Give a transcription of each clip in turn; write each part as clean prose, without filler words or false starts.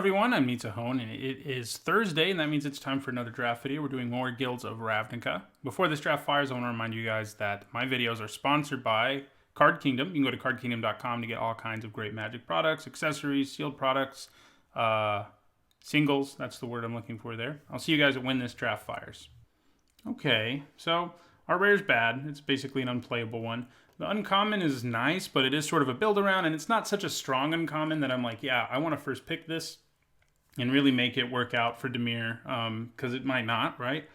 everyone, I'm Nitahone, and it is Thursday, and that means it's time for another draft video. We're doing more Guilds of Ravnica. Before this draft fires, I want to remind you guys that my videos are sponsored by Card Kingdom. You can go to cardkingdom.com to get all kinds of great Magic products, accessories, sealed products, singles. That's the word I'm looking for there. I'll see you guys when this draft fires. Okay, so our rare is bad. It's basically an unplayable one. The uncommon is nice, but it is sort of a build around, and it's not such a strong uncommon that I'm like, yeah, I want to first pick this and really make it work out for Dimir, because it might not, right?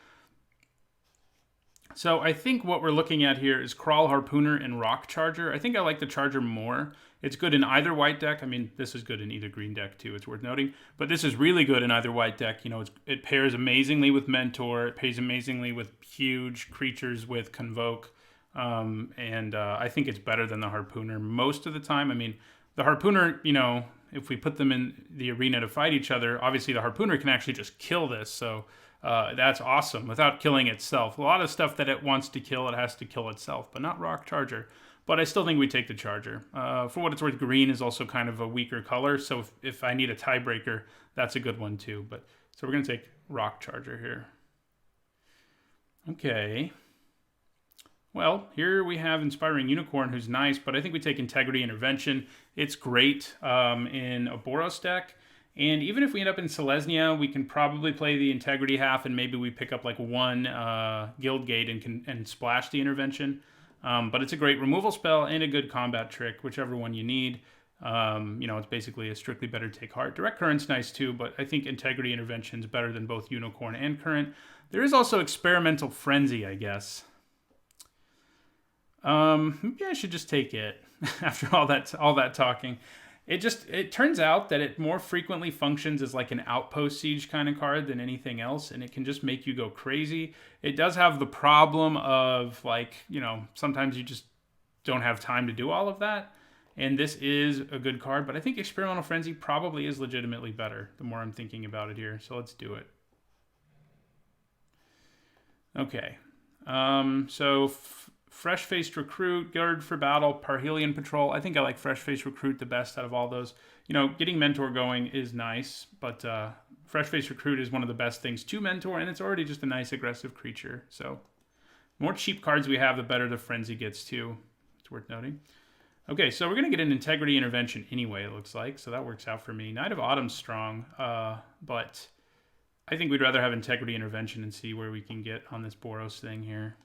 So I think what we're looking at here is Crawl, Harpooner, and Rock Charger. I think I like the Charger more. It's good in either white deck. I mean, this is good in either green deck too, it's worth noting. But this is really good in either white deck. You know, it pairs amazingly with Mentor. It pairs amazingly with huge creatures with Convoke. I think it's better than the Harpooner most of the time. I mean, the Harpooner, you know, if we put them in the arena to fight each other, obviously the Harpooner can actually just kill this. So that's awesome without killing itself. A lot of stuff that it wants to kill, it has to kill itself, but not Rock Charger. But I still think we take the Charger. For what it's worth, green is also kind of a weaker color. So if I need a tiebreaker, that's a good one too. So we're going to take Rock Charger here. Okay. Well, here we have Inspiring Unicorn, who's nice, but I think we take Integrity Intervention. It's great in a Boros deck. And even if we end up in Selesnya, we can probably play the Integrity half, and maybe we pick up like one Guild Gate and splash the Intervention. But it's a great removal spell and a good combat trick, whichever one you need. You know, it's basically a strictly better take heart. Direct Current's nice too, but I think Integrity Intervention's better than both Unicorn and Current. There is also Experimental Frenzy, I guess. Maybe I should just take it after all that talking. It turns out that it more frequently functions as like an outpost siege kind of card than anything else, and it can just make you go crazy. It does have the problem of, like, you know, sometimes you just don't have time to do all of that, and this is a good card, but I think Experimental Frenzy probably is legitimately better the more I'm thinking about it here, so let's do it. Okay, Fresh-Faced Recruit, Guard for Battle, Parhelion Patrol. I think I like Fresh-Faced Recruit the best out of all those. You know, getting Mentor going is nice, but Fresh-Faced Recruit is one of the best things to Mentor, and it's already just a nice aggressive creature. So, the more cheap cards we have, the better the Frenzy gets too. It's worth noting. Okay, so we're going to get an Integrity Intervention anyway, it looks like, so that works out for me. Knight of Autumn's strong, but I think we'd rather have Integrity Intervention and see where we can get on this Boros thing here.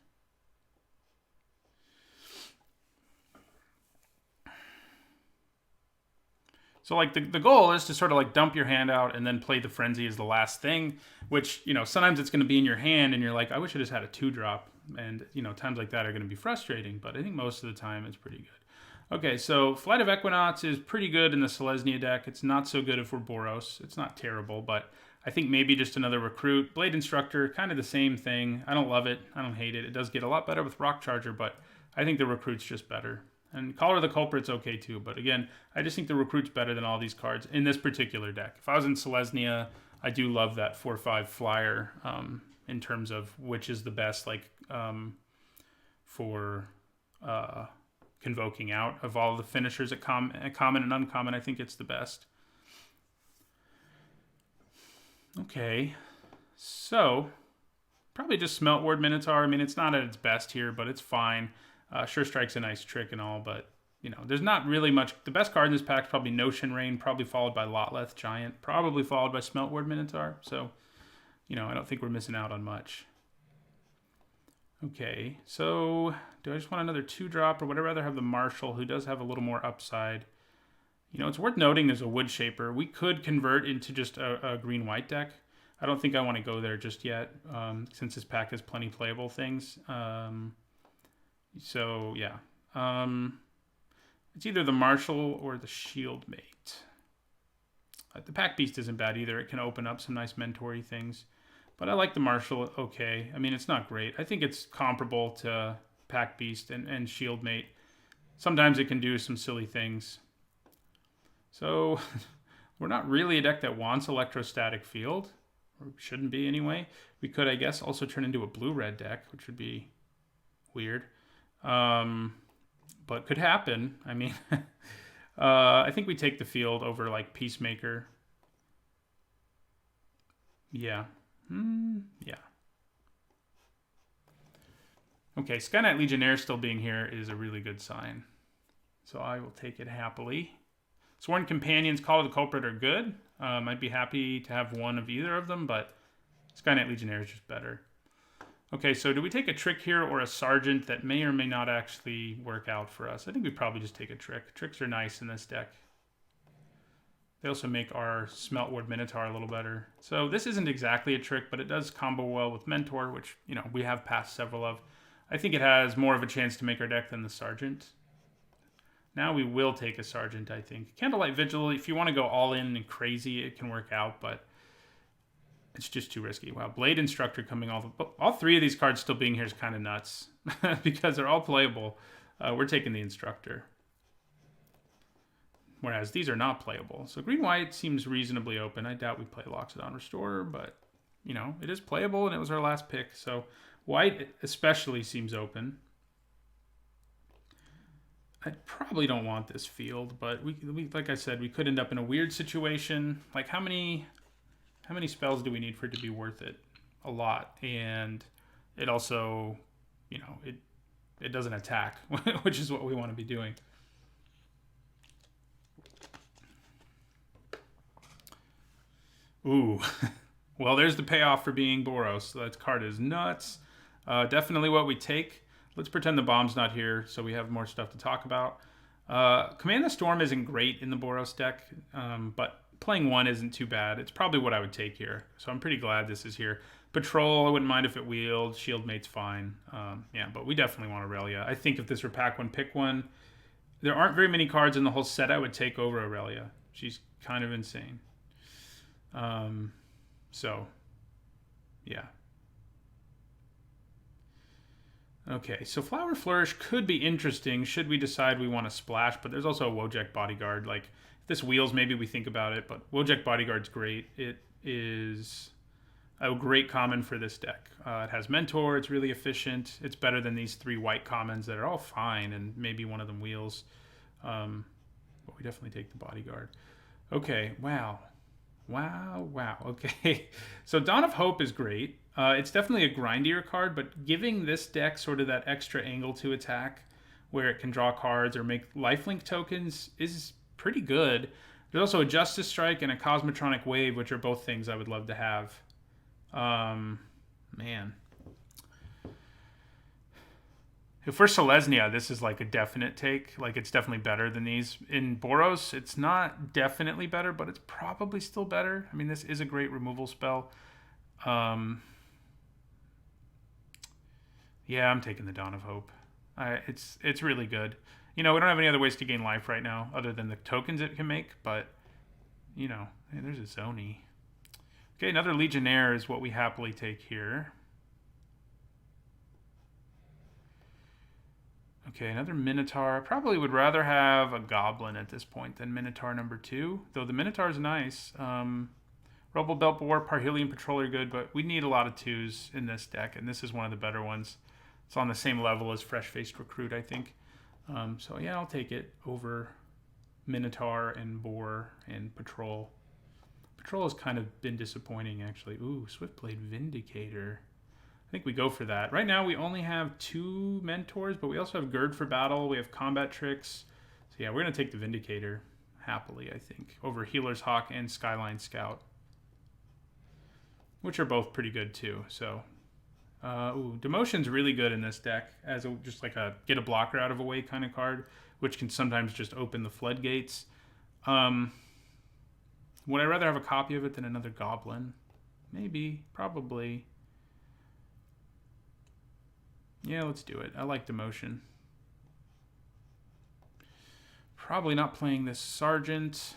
So, like, the goal is to sort of, like, dump your hand out and then play the Frenzy as the last thing, which, you know, sometimes it's going to be in your hand and you're like, I wish I just had a 2-drop. And, you know, times like that are going to be frustrating, but I think most of the time it's pretty good. Okay, so Flight of Equinox is pretty good in the Selesnya deck. It's not so good if we're Boros. It's not terrible, but I think maybe just another Recruit. Blade Instructor, kind of the same thing. I don't love it. I don't hate it. It does get a lot better with Rock Charger, but I think the Recruit's just better. And Collar the Culprit's okay too, but again, I just think the Recruit's better than all these cards in this particular deck. If I was in Selesnya, I do love that 4/5 flyer in terms of which is the best, like, for convoking out of all the finishers at common and uncommon. I think it's the best. Okay, so probably just Smelt Ward Minotaur. I mean, it's not at its best here, but it's fine. Sure Strike's a nice trick and all, but, you know, there's not really much. The best card in this pack is probably Notion Rain, probably followed by Lotleth Giant, probably followed by Smelt Ward Minotaur. So, you know, I don't think we're missing out on much. Okay, so do I just want another 2-drop, or would I rather have the Marshal, who does have a little more upside? You know, it's worth noting there's a Wood Shaper. We could convert into just a green-white deck. I don't think I want to go there just yet, since this pack has plenty playable things. So, yeah. It's either the Marshal or the Shieldmate. The Pack Beast isn't bad either. It can open up some nice mentor-y things. But I like the Marshal okay. I mean, it's not great. I think it's comparable to Pack Beast and Shieldmate. Sometimes it can do some silly things. So, we're not really a deck that wants Electrostatic Field. Or shouldn't be anyway. We could, I guess, also turn into a blue-red deck, which would be weird. But could happen. I mean, I think we take the field over, like, Peacemaker. Yeah. Yeah. Okay, Sky Knight Legionnaire still being here is a really good sign. So I will take it happily. Sworn Companions, Call of the Culprit are good. I'd be happy to have one of either of them, but Sky Knight Legionnaire is just better. Okay, so do we take a trick here or a sergeant that may or may not actually work out for us? I think we probably just take a trick. Tricks are nice in this deck. They also make our Smelt Ward Minotaur a little better. So this isn't exactly a trick, but it does combo well with Mentor, which, you know, we have passed several of. I think it has more of a chance to make our deck than the sergeant. Now we will take a sergeant, I think. Candlelight Vigil, if you want to go all in and crazy, it can work out, but it's just too risky. Wow, Blade Instructor coming all three of these cards still being here is kind of nuts because they're all playable. We're taking the Instructor. Whereas these are not playable. So green-white seems reasonably open. I doubt we play Loxodon Restorer, but, you know, it is playable, and it was our last pick. So white especially seems open. I probably don't want this field, but we like I said, we could end up in a weird situation. Like, how many spells do we need for it to be worth it? A lot. And it also, you know, it doesn't attack, which is what we want to be doing. Ooh, well, there's the payoff for being Boros. That card is nuts. Definitely what we take. Let's pretend the bomb's not here so we have more stuff to talk about. Command the Storm isn't great in the Boros deck, but playing one isn't too bad. It's probably what I would take here. So I'm pretty glad this is here. Patrol, I wouldn't mind if it wheeled. Shieldmate's fine. Yeah, but we definitely want Aurelia. I think if this were pack one, pick one. There aren't very many cards in the whole set I would take over Aurelia. She's kind of insane. So, yeah. Okay, so Flower Flourish could be interesting should we decide we want to splash, but there's also a Wojek Bodyguard. Like, if this wheels, maybe we think about it, but Wojek Bodyguard's great. It is a great common for this deck. It has Mentor, it's really efficient. It's better than these three white commons that are all fine, and maybe one of them wheels. But we definitely take the Bodyguard. Okay, wow. Wow. Okay, so Dawn of Hope is great. It's definitely a grindier card, but giving this deck sort of that extra angle to attack where it can draw cards or make lifelink tokens is pretty good. There's also a Justice Strike and a Cosmotronic Wave, which are both things I would love to have. Man. For Selesnya, this is like a definite take. Like, it's definitely better than these. In Boros, it's not definitely better, but it's probably still better. I mean, this is a great removal spell. Yeah, I'm taking the Dawn of Hope. It's really good. You know, we don't have any other ways to gain life right now other than the tokens it can make, but, you know, hey, there's a Zoni. Okay, another Legionnaire is what we happily take here. Okay, another Minotaur. I probably would rather have a Goblin at this point than Minotaur number 2, though the Minotaur's nice. Rubble Belt War, Parhelion Patrol are good, but we need a lot of 2s in this deck, and this is one of the better ones. It's on the same level as Fresh-Faced Recruit, I think. So yeah, I'll take it over Minotaur and Boar and Patrol. Patrol has kind of been disappointing, actually. Ooh, Swiftblade Vindicator. I think we go for that. Right now, we only have 2 Mentors, but we also have Gird for Battle. We have Combat Tricks. So yeah, we're going to take the Vindicator happily, I think, over Healer's Hawk and Skyline Scout, which are both pretty good too. So, Demotion's really good in this deck as just like a get a blocker out of a way kind of card, which can sometimes just open the floodgates. Would I rather have a copy of it than another Goblin? Maybe, probably. Yeah, let's do it. I like Demotion. Probably not playing this Sergeant.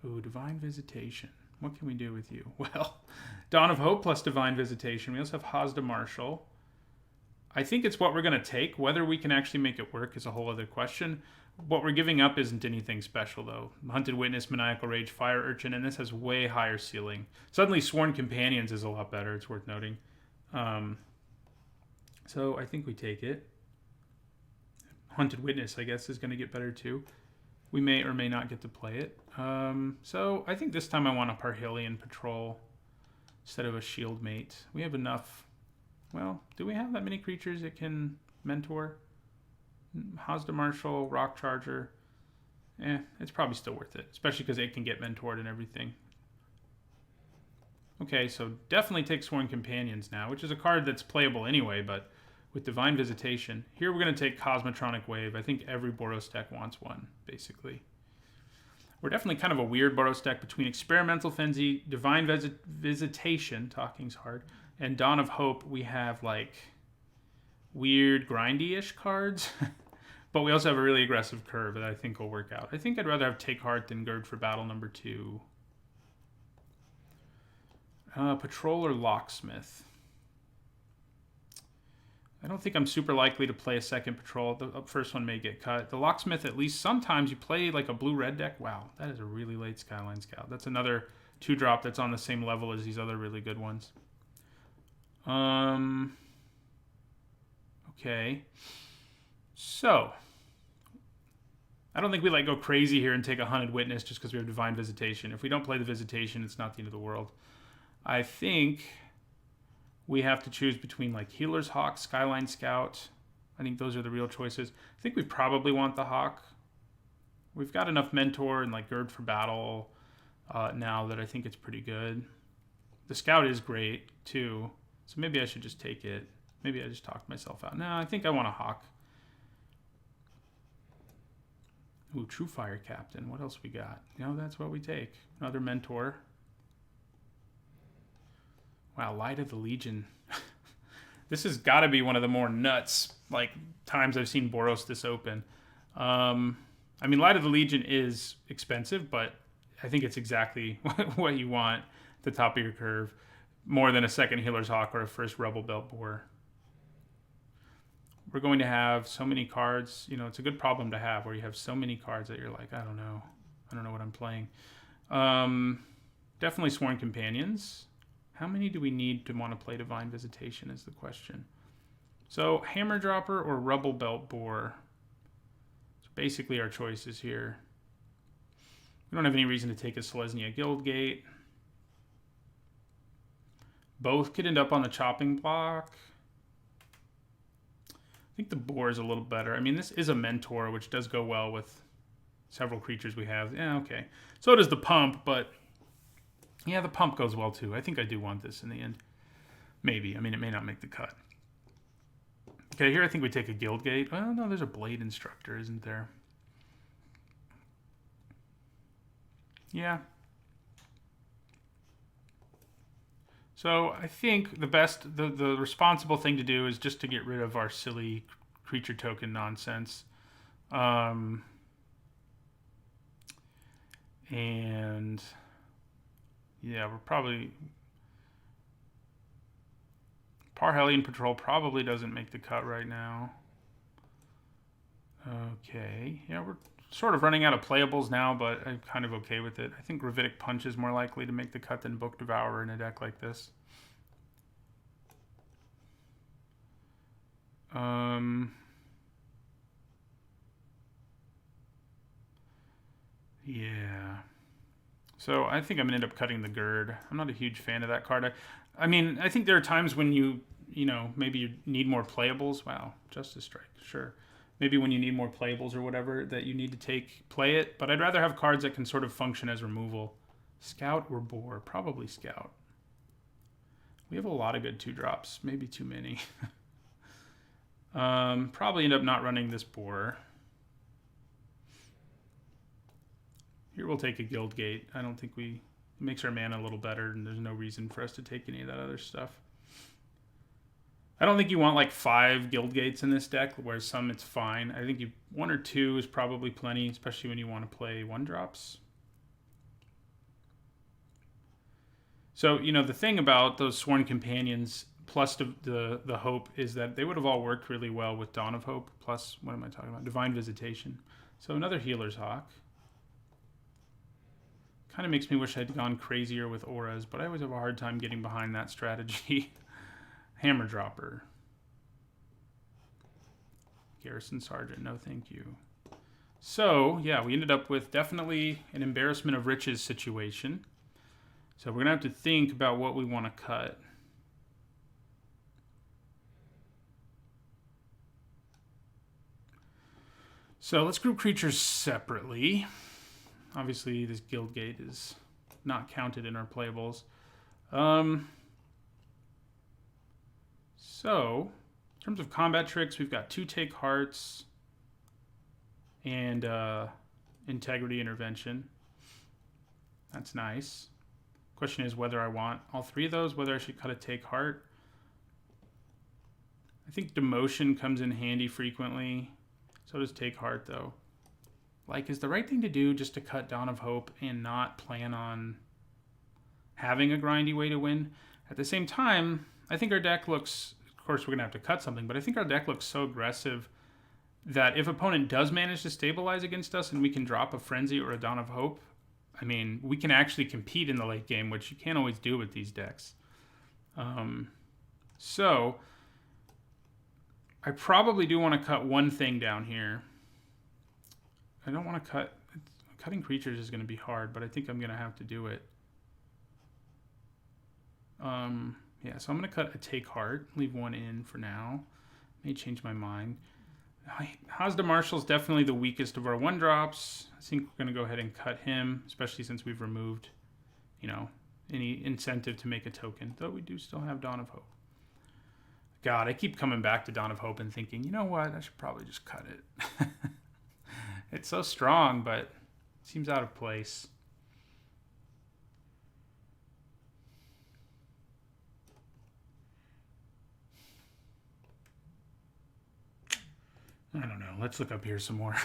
Ooh, Divine Visitation. What can we do with you? Well, Dawn of Hope plus Divine Visitation. We also have Hazda Marshal. I think it's what we're going to take. Whether we can actually make it work is a whole other question. What we're giving up isn't anything special, though. Hunted Witness, Maniacal Rage, Fire Urchin, and this has way higher ceiling. Suddenly, Sworn Companions is a lot better. It's worth noting. So I think we take it. Hunted Witness, I guess, is going to get better, too. We may or may not get to play it. So I think this time I want a Parhelion Patrol. instead of a shield mate. We have enough. Well, do we have that many creatures it can mentor? Hazda Marshal, Rock Charger. It's probably still worth it, especially because it can get mentored and everything. Okay, so definitely take Sworn Companions now, which is a card that's playable anyway, but with Divine Visitation. Here we're going to take Cosmotronic Wave. I think every Boros deck wants one, basically. We're definitely kind of a weird Boros deck between Experimental Frenzy, Divine Visitation, talking's hard, and Dawn of Hope. We have, like, weird grindy-ish cards, but we also have a really aggressive curve that I think will work out. I think I'd rather have Take Heart than Gird for Battle number 2. Patrol or Locksmith. I don't think I'm super likely to play a second Patrol. The first one may get cut. The Locksmith, at least sometimes you play like a blue-red deck. Wow, that is a really late Skyline Scout. That's another 2-drop that's on the same level as these other really good ones. Okay. So, I don't think we like go crazy here and take a Hunted Witness just because we have Divine Visitation. If we don't play the Visitation, it's not the end of the world. I think we have to choose between like Healer's Hawk, Skyline Scout. I think those are the real choices. I think we probably want the Hawk. We've got enough Mentor and like Gird for Battle now that I think it's pretty good. The Scout is great too, so maybe I should just take it. Maybe I just talked myself out. No, I think I want a Hawk. Ooh, True Fire Captain. What else we got? No, that's what we take. Another Mentor. Wow, Light of the Legion. This has got to be one of the more nuts like times I've seen Boros this open. I mean, Light of the Legion is expensive, but I think it's exactly what you want at the top of your curve. More than a second Healer's Hawk or a first Rebel Belt Boar. We're going to have so many cards. You know, it's a good problem to have where you have so many cards that you're like, I don't know what I'm playing. Definitely Sworn Companions. How many do we need to want to play Divine Visitation is the question. So, Hammer Dropper or Rebel Belt Boar. So basically our choices here. We don't have any reason to take a Selesnya Guildgate. Both could end up on the chopping block. I think the Boar is a little better. I mean, this is a Mentor, which does go well with several creatures we have. Yeah, okay. So does the Pump, but yeah, the Pump goes well too. I think I do want this in the end. Maybe. I mean, it may not make the cut. Okay, here I think we take a Guildgate. Well, no, there's a Blade Instructor, isn't there? Yeah. So I think the responsible thing to do is just to get rid of our silly creature token nonsense. And yeah, we're probably... Parhelion Patrol probably doesn't make the cut right now. Okay. Yeah, we're sort of running out of playables now, but I'm kind of okay with it. I think Gravitic Punch is more likely to make the cut than Book Devourer in a deck like this. Yeah. So I think I'm going to end up cutting the Gird. I'm not a huge fan of that card. I mean, I think there are times when you know, maybe you need more playables. Wow, Justice Strike, sure. Maybe when you need more playables or whatever that you need to play it. But I'd rather have cards that can sort of function as removal. Scout or Boar? Probably Scout. We have a lot of good 2-drops. Maybe too many. Probably end up not running this Boar. Here we'll take a Guildgate. I don't think it makes our mana a little better, and there's no reason for us to take any of that other stuff. I don't think you want like 5 Guildgates in this deck, whereas some it's fine. I think 1 or 2 is probably plenty, especially when you want to play 1-drops. So, you know, the thing about those Sworn Companions plus the Hope is that they would have all worked really well with Dawn of Hope, plus, what am I talking about? Divine Visitation. So another Healer's Hawk. Kind of makes me wish I'd gone crazier with auras, but I always have a hard time getting behind that strategy. Hammer Dropper. Garrison Sergeant, no thank you. So, yeah, we ended up with definitely an embarrassment of riches situation. So we're going to have to think about what we want to cut. So let's group creatures separately. Obviously, this guild gate is not counted in our playables. So, in terms of combat tricks, we've got 2 take hearts and integrity intervention. That's nice. Question is whether I want all 3 of those, whether I should cut a take heart. I think demotion comes in handy frequently. So does take heart, though. Like, is the right thing to do just to cut Dawn of Hope and not plan on having a grindy way to win? At the same time, I think our deck looks... Of course, we're going to have to cut something, but I think our deck looks so aggressive that if opponent does manage to stabilize against us and we can drop a Frenzy or a Dawn of Hope, I mean, we can actually compete in the late game, which you can't always do with these decks. So, I probably do want to cut one thing down here. I don't want to cut... Cutting creatures is going to be hard, but I think I'm going to have to do it. Yeah, so I'm going to cut a Take Heart. Leave one in for now. May change my mind. Hazda Marshall's definitely the weakest of our 1-drops. I think we're going to go ahead and cut him, especially since we've removed, you know, any incentive to make a token. Though we do still have Dawn of Hope. God, I keep coming back to Dawn of Hope and thinking, you know what, I should probably just cut it. It's so strong, but it seems out of place. I don't know. Let's look up here some more.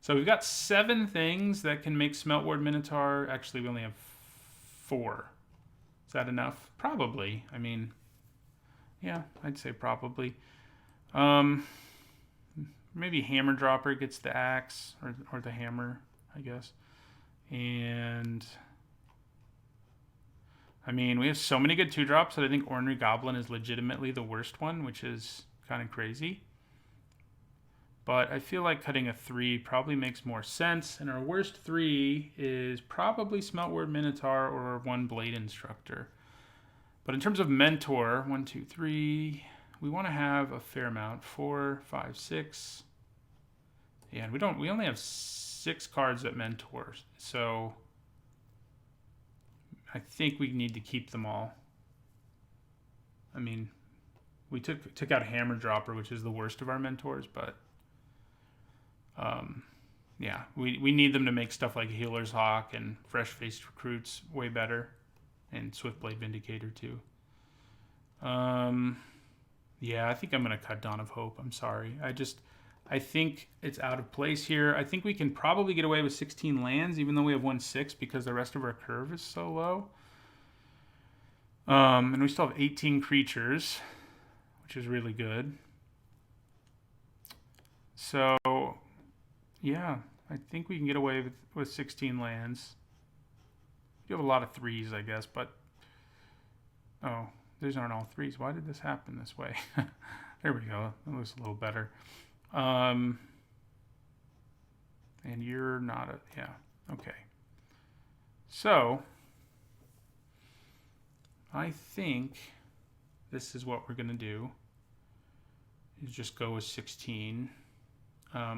So we've got 7 things that can make Smeltward Minotaur. Actually, we only have 4. Is that enough? Probably. I mean, yeah, I'd say probably. Maybe Hammer Dropper gets the axe, or the hammer, I guess. And I mean, we have so many good 2-drops that I think Ornery Goblin is legitimately the worst one, which is kind of crazy. But I feel like cutting a 3 probably makes more sense. And our worst 3 is probably Smeltward Minotaur or 1 Blade Instructor. But in terms of Mentor, 1, 2, 3, we want to have a fair amount. 4, 5, 6. Yeah, and we only have 6 cards that Mentor. So I think we need to keep them all. I mean, we took out Hammer Dropper, which is the worst of our Mentors, but yeah, we need them to make stuff like Healer's Hawk and Fresh-Faced Recruits way better, and Swiftblade Vindicator too. Yeah, I think I'm going to cut Dawn of Hope. I'm sorry. I think it's out of place here. I think we can probably get away with 16 lands, even though we have 1/6, because the rest of our curve is so low. And we still have 18 creatures, which is really good. So, yeah, I think we can get away with 16 lands. You have a lot of 3s, I guess, but... Oh, these aren't all 3s. Why did this happen this way? There we go. That looks a little better. And you're not a... Yeah, okay. So, I think this is what we're going to do. Is just go with 16.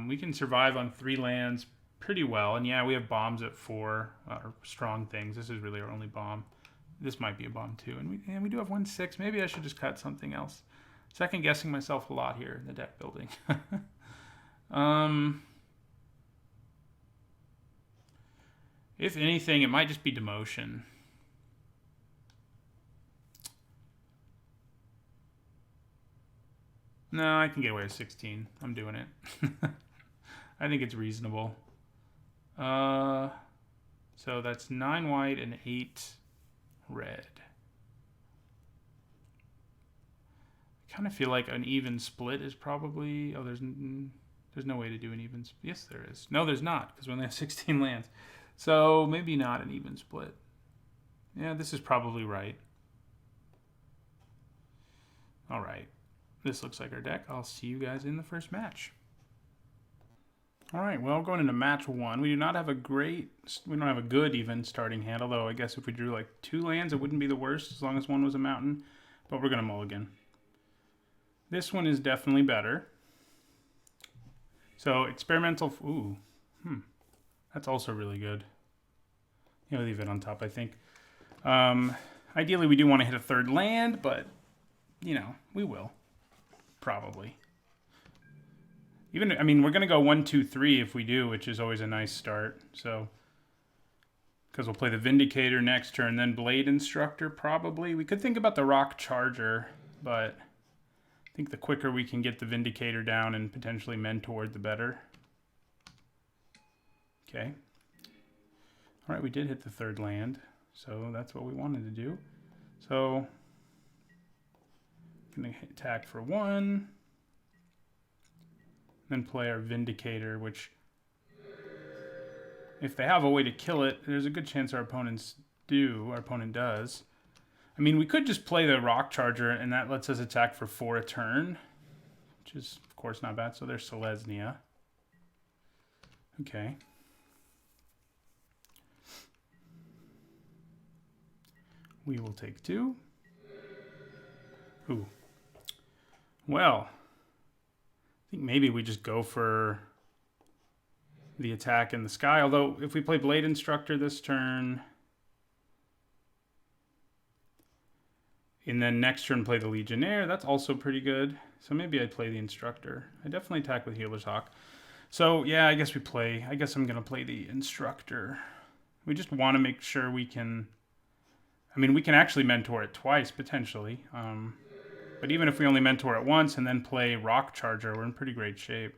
We can survive on 3 lands pretty well. And yeah, we have bombs at 4, strong things. This is really our only bomb. This might be a bomb too. And we do have 1/6. Maybe I should just cut something else. Second guessing myself a lot here in the deck building. If anything, it might just be demotion. No, I can get away with 16. I'm doing it. I think it's reasonable. So that's 9 white and 8 red. I kind of feel like an even split is probably... Oh, there's no way to do an even split. Yes, there is. No, there's not, because we only have 16 lands. So maybe not an even split. Yeah, this is probably right. All right. This looks like our deck. I'll see you guys in the first match. All right, well, going into match 1, we do not have a we don't have a good even starting hand, although I guess if we drew like 2 lands, it wouldn't be the worst as long as one was a mountain, but we're going to mulligan. This one is definitely better. So experimental, that's also really good. You'll leave it on top, I think. Ideally, we do want to hit a 3rd land, but, you know, we will. Probably. We're going to go 1, 2, 3 if we do, which is always a nice start. So, because we'll play the Vindicator next turn, then Blade Instructor probably. We could think about the Rock Charger, but I think the quicker we can get the Vindicator down and potentially Mentor, the better. Okay. All right, we did hit the 3rd land, so that's what we wanted to do. So, going to attack for 1. Then play our Vindicator, which, if they have a way to kill it, there's a good chance our opponent does. I mean, we could just play the Rock Charger, and that lets us attack for 4 a turn, which is, of course, not bad. So there's Selesnya. Okay. We will take 2. Ooh. Well, I think maybe we just go for the attack in the sky. Although, if we play Blade Instructor this turn, and then next turn play the Legionnaire, that's also pretty good. So maybe I'd play the Instructor. I definitely attack with Healer's Hawk. So, yeah, I guess I'm going to play the Instructor. We just want to make sure we can... we can actually Mentor it twice, potentially. But even if we only Mentor it once and then play Rock Charger, we're in pretty great shape.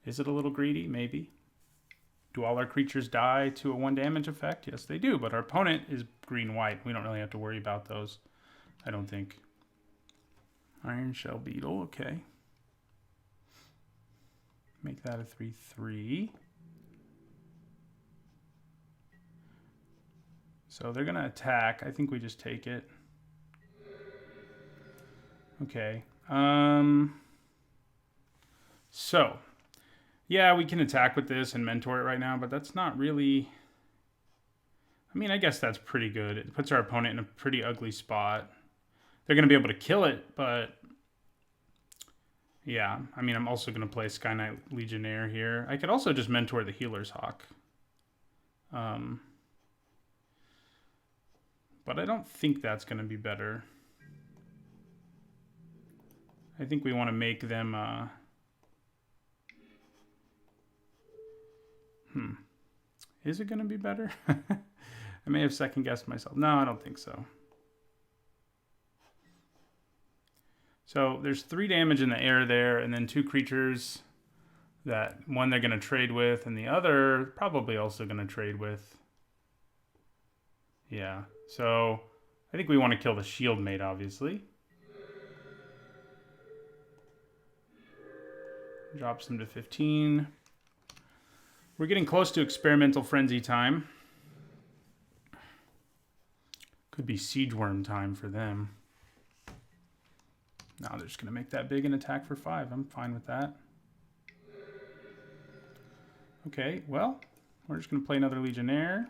Is it a little greedy? Maybe. Do all our creatures die to a 1 damage effect? Yes, they do, but our opponent is green-white. We don't really have to worry about those, I don't think. Iron Shell Beetle, okay. Make that a 3/3. So they're going to attack. I think we just take it. Okay. So, yeah, we can attack with this and Mentor it right now, but that's not really... I guess that's pretty good. It puts our opponent in a pretty ugly spot. They're going to be able to kill it, but... yeah, I'm also going to play Sky Knight Legionnaire here. I could also just Mentor the Healer's Hawk. But I don't think that's going to be better. I think we want to make them... Is it going to be better? I may have second-guessed myself. No, I don't think so. So there's 3 damage in the air there, and then 2 creatures that one they're going to trade with, and the other probably also going to trade with. Yeah, so I think we want to kill the Shield Mate, obviously. Drops them to 15. We're getting close to Experimental Frenzy time. Could be Siege Worm time for them. No, they're just going to make that big and attack for 5. I'm fine with that. Okay, well, we're just going to play another Legionnaire.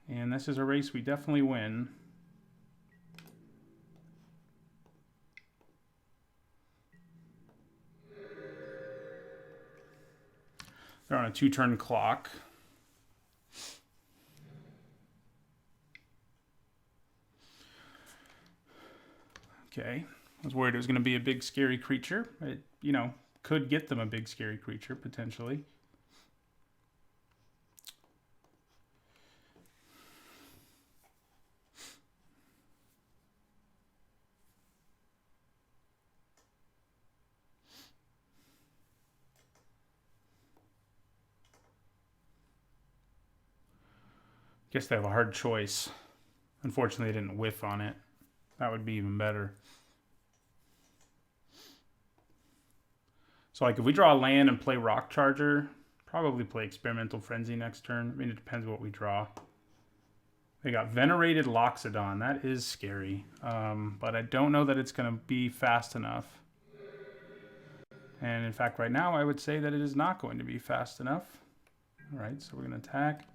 And this is a race we definitely win. They're on a 2-turn clock. Okay. I was worried it was going to be a big, scary creature. It, could get them a big, scary creature, potentially. Guess they have a hard choice. Unfortunately, they didn't whiff on it. That would be even better. So, like, if we draw a land and play Rock Charger, probably play Experimental Frenzy next turn. It depends what we draw. They got Venerated Loxodon. That is scary. But I don't know that it's going to be fast enough. And in fact, right now, I would say that it is not going to be fast enough. All right, so we're going to attack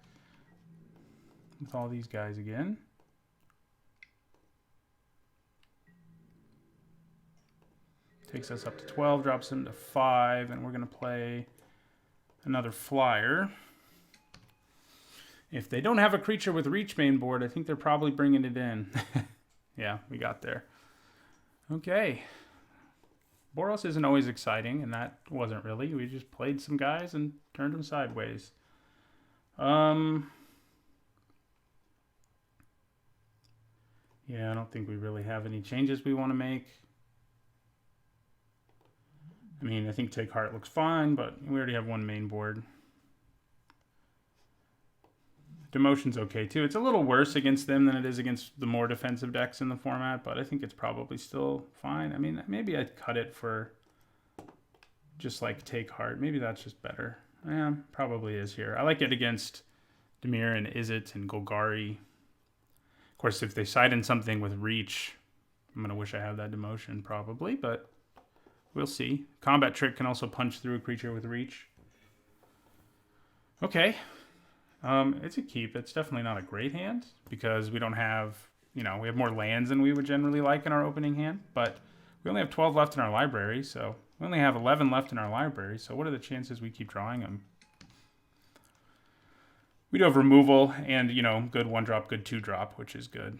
with all these guys again. Takes us up to 12, drops him to 5, and we're going to play another flyer. If they don't have a creature with reach main board, I think they're probably bringing it in. Yeah, we got there. Okay. Boros isn't always exciting, and that wasn't really. We just played some guys and turned them sideways. Yeah, I don't think we really have any changes we want to make. I mean, I think Take Heart looks fine, but we already have one main board. Demotion's okay too. It's a little worse against them than it is against the more defensive decks in the format, but I think it's probably still fine. I mean, maybe I'd cut it for just like Take Heart. Maybe that's just better. Yeah, probably is here. I like it against Dimir and Izzet and Golgari. Of course, if they side in something with Reach, I'm going to wish I had that Demotion probably, but we'll see. Combat Trick can also punch through a creature with Reach. Okay. It's a keep. It's definitely not a great hand because we don't have, we have more lands than we would generally like in our opening hand, but we only have 12 left in our library, so we only have 11 left in our library, so what are the chances we keep drawing them? We do have removal and, good 1-drop, good 2-drop, which is good.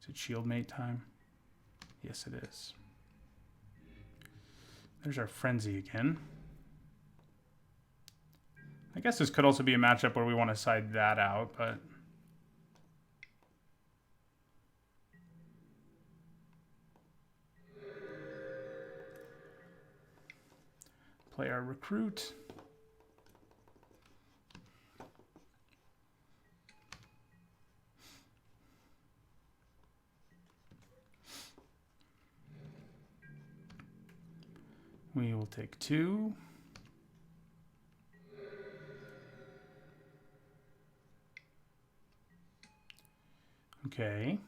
Is it Shieldmate time? Yes, it is. There's our Frenzy again. I guess this could also be a matchup where we want to side that out, but play our Recruit. We will take 2. Okay.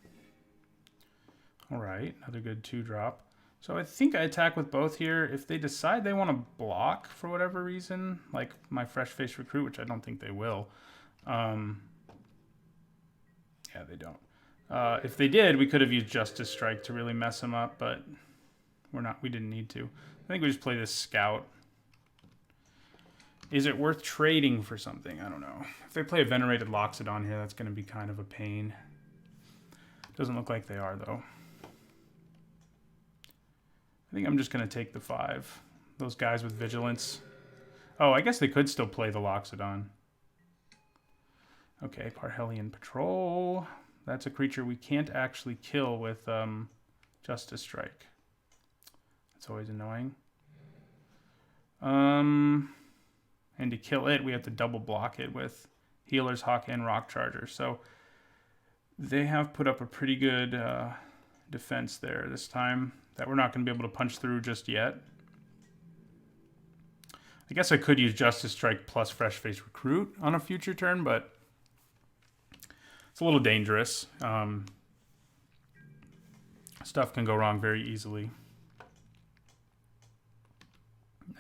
All right, another good 2-drop. So I think I attack with both here. If they decide they want to block for whatever reason, like my Fresh Face Recruit, which I don't think they will. Yeah, they don't. If they did, we could have used Justice Strike to really mess them up, but we didn't need to. I think we just play this Scout. Is it worth trading for something? I don't know. If they play a Venerated Loxodon here, that's going to be kind of a pain. Doesn't look like they are, though. I think I'm just going to take the 5. Those guys with Vigilance. Oh, I guess they could still play the Loxodon. Okay, Parhelion Patrol. That's a creature we can't actually kill with Justice Strike. That's always annoying. And to kill it, we have to double block it with Healer's Hawk and Rock Charger. So they have put up a pretty good defense there this time that we're not going to be able to punch through just yet. I guess I could use Justice Strike plus Fresh Face Recruit on a future turn, but it's a little dangerous. Stuff can go wrong very easily.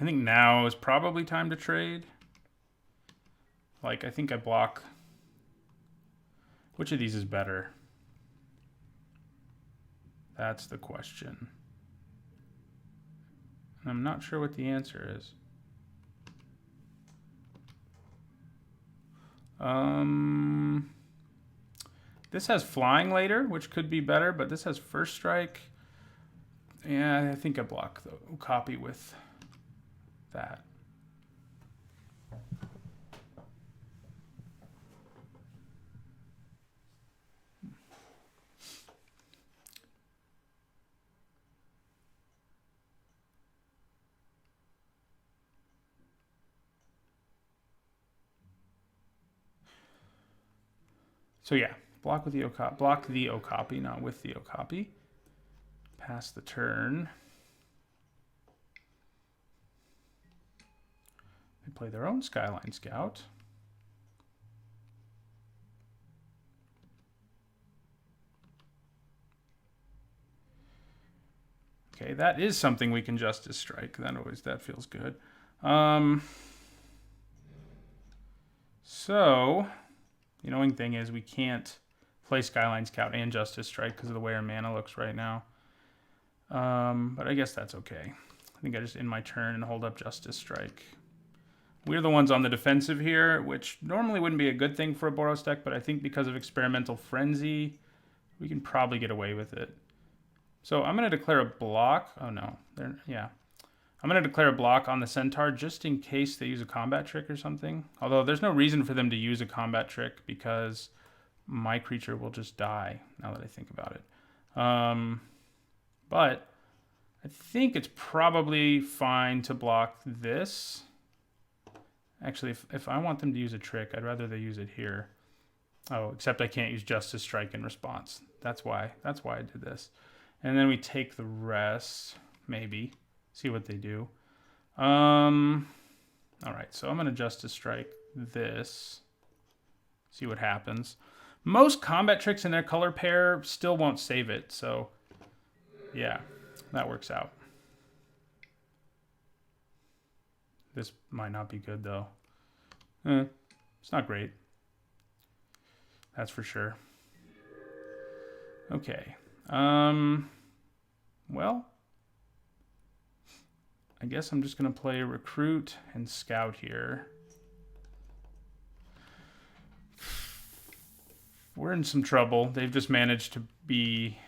I think now is probably time to trade. Like, I think I block. Which of these is better? That's the question. And I'm not sure what the answer is. This has flying later, which could be better, but this has first strike. Yeah, I think I block the copy with that. So yeah, block with the Okapi. Block the Okapi, not with the Okapi. Pass the turn. They play their own Skyline Scout. Okay, that is something we can Justice Strike. That feels good. So, the annoying thing is we can't play Skyline Scout and Justice Strike because of the way our mana looks right now. But I guess that's okay. I think I just end my turn and hold up Justice Strike. We're the ones on the defensive here, which normally wouldn't be a good thing for a Boros deck, but I think because of Experimental Frenzy, we can probably get away with it. So I'm going to declare a block. Oh no, yeah. I'm going to declare a block on the Centaur just in case they use a combat trick or something. Although there's no reason for them to use a combat trick because my creature will just die, now that I think about it. But I think it's probably fine to block this. Actually, if I want them to use a trick, I'd rather they use it here. Oh, except I can't use Justice Strike in response. That's why I did this. And then we take the rest, maybe. See what they do. All right, so I'm going to Justice Strike this. See what happens. Most combat tricks in their color pair still won't save it, so yeah, that works out. This might not be good, though. It's not great. That's for sure. Okay. Well, I guess I'm just going to play Recruit and Scout here. We're in some trouble. They've just managed to be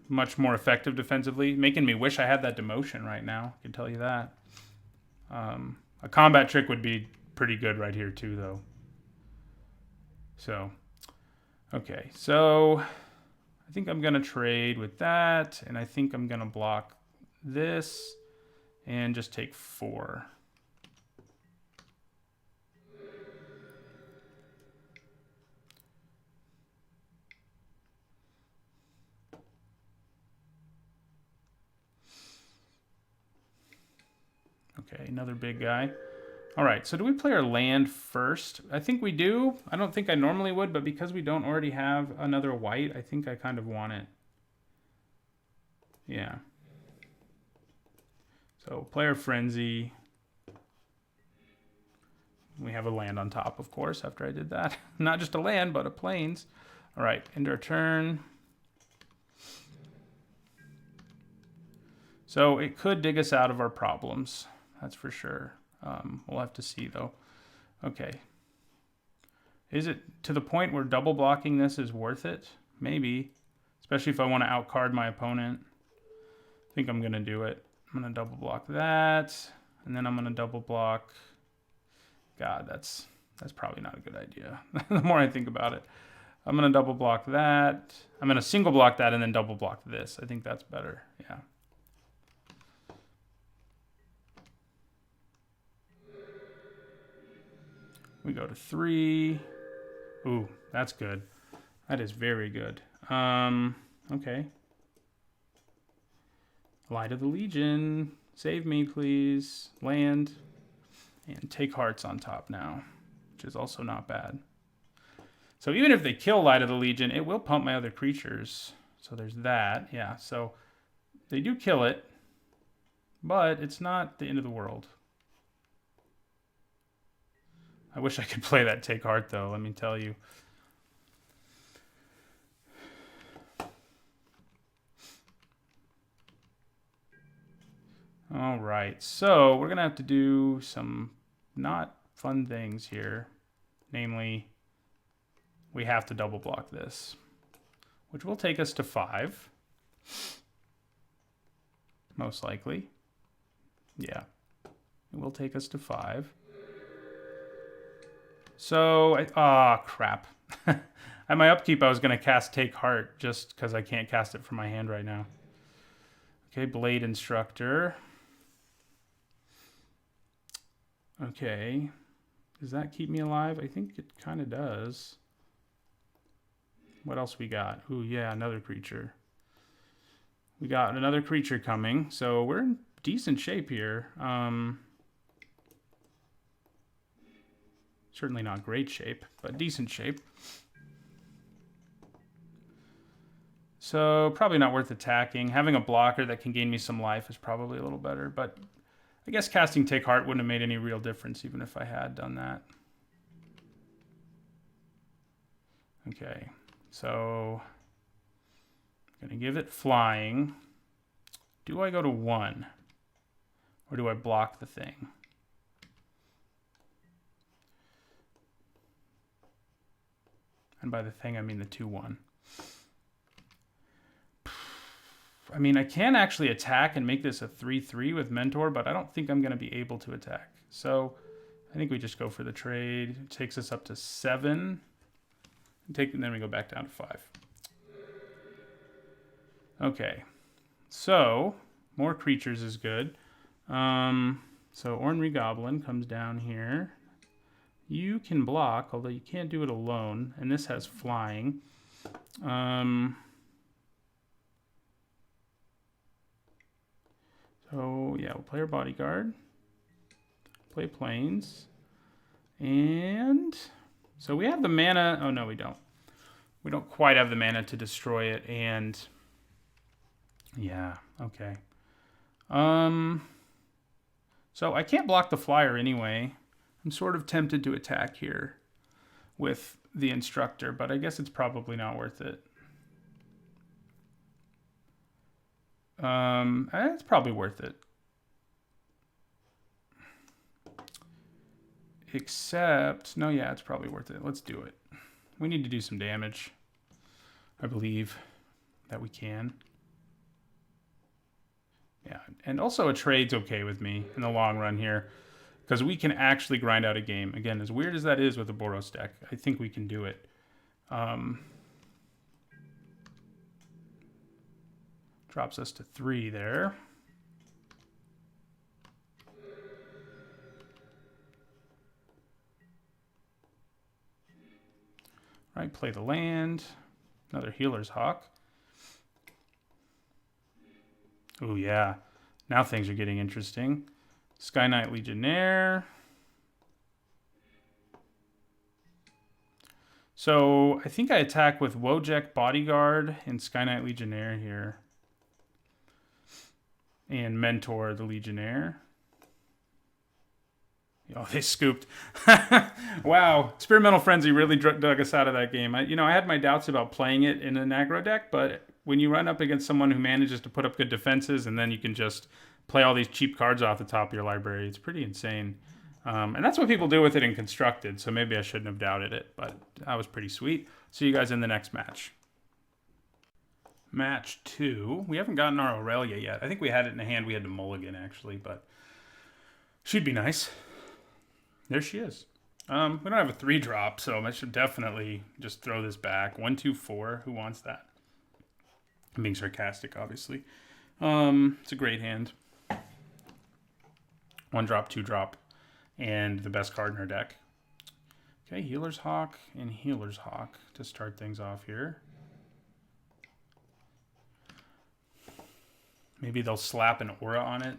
much more effective defensively, making me wish I had that demotion right now. I can tell you that. A combat trick would be pretty good right here too, though. So, okay. So, I think I'm going to trade with that, and I think I'm going to block this and just take 4. Okay, another big guy. All right, so do we play our land first? I think we do. I don't think I normally would, but because we don't already have another white, I think I kind of want it. Yeah. So player Frenzy. We have a land on top, of course, after I did that. Not just a land, but a plains. All right, end our turn. So it could dig us out of our problems. That's for sure. We'll have to see, though. Okay. Is it to the point where double blocking this is worth it? Maybe. Especially if I want to outcard my opponent. I think I'm going to do it. I'm going to double block that. And then I'm going to double block... God, that's probably not a good idea. The more I think about it. I'm going to double block that. I'm going to single block that and then double block this. I think that's better. Yeah. We go to 3. Ooh, that's good. That is very good. Okay. Light of the Legion. Save me, please. Land. And take hearts on top now, which is also not bad. So even if they kill Light of the Legion, it will pump my other creatures. So there's that. Yeah, so they do kill it, but it's not the end of the world. I wish I could play that take heart, though, let me tell you. All right, so we're going to have to do some not fun things here. Namely, we have to double block this, which will take us to 5. Most likely. Yeah, it will take us to 5. So, crap. At my upkeep, I was going to cast Take Heart just because I can't cast it from my hand right now. Okay, Blade Instructor. Okay. Does that keep me alive? I think it kind of does. What else we got? Ooh, yeah, another creature. We got another creature coming, so we're in decent shape here. Certainly not great shape, but decent shape. So probably not worth attacking. Having a blocker that can gain me some life is probably a little better, but I guess casting Take Heart wouldn't have made any real difference even if I had done that. Okay, so I'm going to give it flying. Do I go to 1? Or do I block the thing? And by the thing, I mean the 2/1. I mean, I can actually attack and make this a 3/3 with Mentor, but I don't think I'm going to be able to attack. So I think we just go for the trade. It takes us up to 7. And then we go back down to 5. Okay. So more creatures is good. So Ornery Goblin comes down here. You can block, although you can't do it alone. And this has flying. So yeah, we'll play our Bodyguard. Play Plains. And so we have the mana. Oh, no, we don't. We don't quite have the mana to destroy it. And yeah, okay. So I can't block the flyer anyway. I'm sort of tempted to attack here with the Instructor, but I guess it's probably not worth it. It's probably worth it. Except, no, yeah, it's probably worth it. Let's do it. We need to do some damage. I believe that we can. Yeah, and also a trade's okay with me in the long run here, because we can actually grind out a game. Again, as weird as that is with the Boros deck, I think we can do it. Drops us to 3 there. All right, play the land. Another Healer's Hawk. Oh yeah, now things are getting interesting. Sky Knight Legionnaire. So I think I attack with Wojek Bodyguard and Sky Knight Legionnaire here. And Mentor the Legionnaire. Oh, they scooped. Wow. Experimental Frenzy really dug us out of that game. I had my doubts about playing it in an aggro deck, but when you run up against someone who manages to put up good defenses and then you can just play all these cheap cards off the top of your library, it's pretty insane. And that's what people do with it in Constructed, so maybe I shouldn't have doubted it, but that was pretty sweet. See you guys in the next match. Match 2. We haven't gotten our Aurelia yet. I think we had it in the hand. We had to mulligan, actually, but she'd be nice. There she is. We don't have a 3-drop, so I should definitely just throw this back. 1, 2, 4. Who wants that? I'm being sarcastic, obviously. It's a great hand. 1-drop, 2-drop, and the best card in our deck. Okay, Healer's Hawk and Healer's Hawk to start things off here. Maybe they'll slap an aura on it.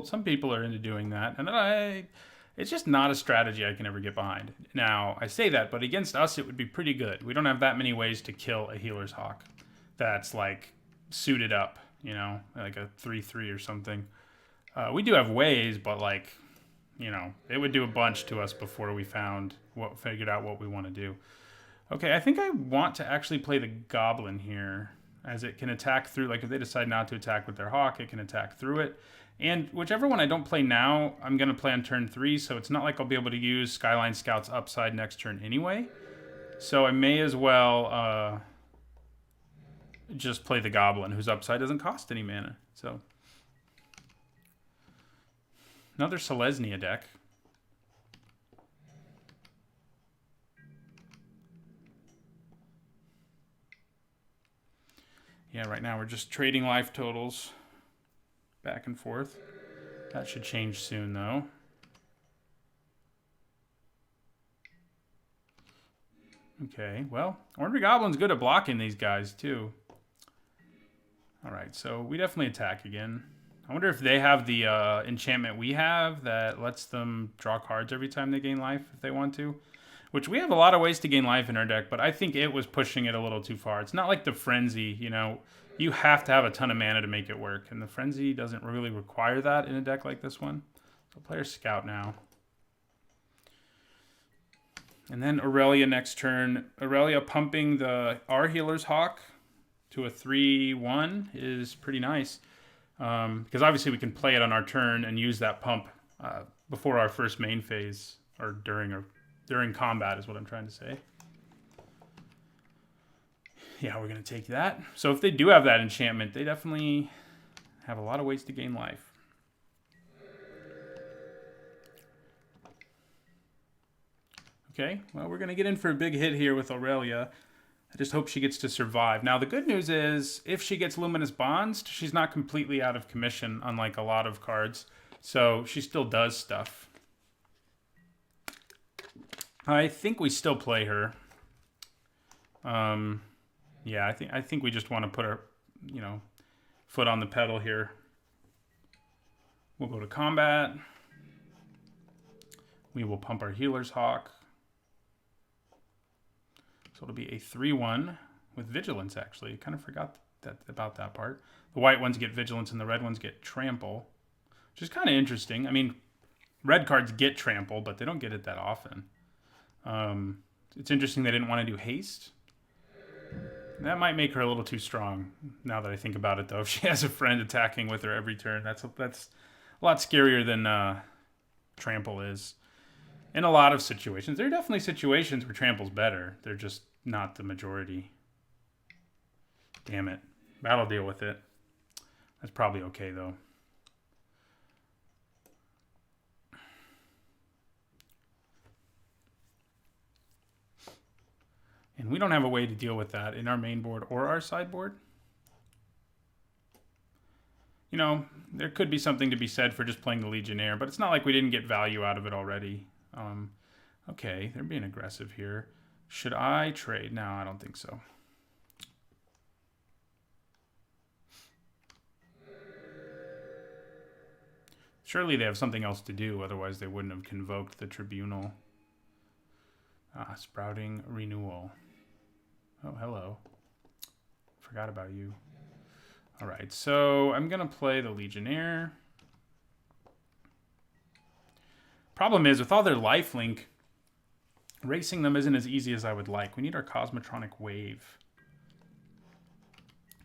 Some people are into doing that, and it's just not a strategy I can ever get behind. Now, I say that, but against us, it would be pretty good. We don't have that many ways to kill a Healer's Hawk that's, like, suited up, like a 3/3 or something. We do have ways, but, like, it would do a bunch to us before we figured out what we want to do. Okay, I think I want to actually play the Goblin here, as it can attack through, like if they decide not to attack with their Hawk, it can attack through it. And whichever one I don't play now, I'm going to play on turn 3, so it's not like I'll be able to use Skyline Scout's upside next turn anyway. So I may as well just play the Goblin, whose upside doesn't cost any mana. So another Selesnya deck. Yeah, right now we're just trading life totals back and forth. That should change soon, though. Okay, well, Ornery Goblin's good at blocking these guys, too. All right, so we definitely attack again. I wonder if they have the enchantment we have that lets them draw cards every time they gain life if they want to. which we have a lot of ways to gain life in our deck, but I think it was pushing it a little too far. It's not like the Frenzy, you know, you have to have a ton of mana to make it work, and the Frenzy doesn't really require that in a deck like this one. So player Scout now. And then Aurelia next turn. Aurelia pumping our Healer's Hawk to a 3/1 is pretty nice. Because obviously we can play it on our turn and use that pump before our first main phase, or during combat is what I'm trying to say. Yeah, we're going to take that. So if they do have that enchantment, they definitely have a lot of ways to gain life. Okay, well, we're going to get in for a big hit here with Aurelia. I just hope she gets to survive. Now, the good news is, if she gets Luminous Bonds, she's not completely out of commission, unlike a lot of cards. So she still does stuff. I think we still play her. Yeah, I think we just want to put our, you know, foot on the pedal here. We'll go to combat. We will pump our Healer's Hawk. So it'll be a 3/1 with Vigilance, actually. I kind of forgot about that part. The white ones get Vigilance and the red ones get Trample, which is kind of interesting. I mean, red cards get Trample, but they don't get it that often. It's interesting they didn't want to do Haste. That might make her a little too strong, now that I think about it, though. If she has a friend attacking with her every turn, that's a lot scarier than Trample is. In a lot of situations. There are definitely situations where Trample's better. They're just not the majority. Damn it. That'll deal with it. That's probably okay, though. And we don't have a way to deal with that in our main board or our sideboard. You know, there could be something to be said for just playing the Legionnaire, but it's not like we didn't get value out of it already. Okay, they're being aggressive here. Should I trade? No, I don't think so. Surely they have something else to do, otherwise they wouldn't have convoked the Tribunal. Sprouting Renewal. Oh, hello. Forgot about you. All right, so I'm going to play the Legionnaire. Problem is, with all their lifelink, racing them isn't as easy as I would like. We need our Cosmotronic Wave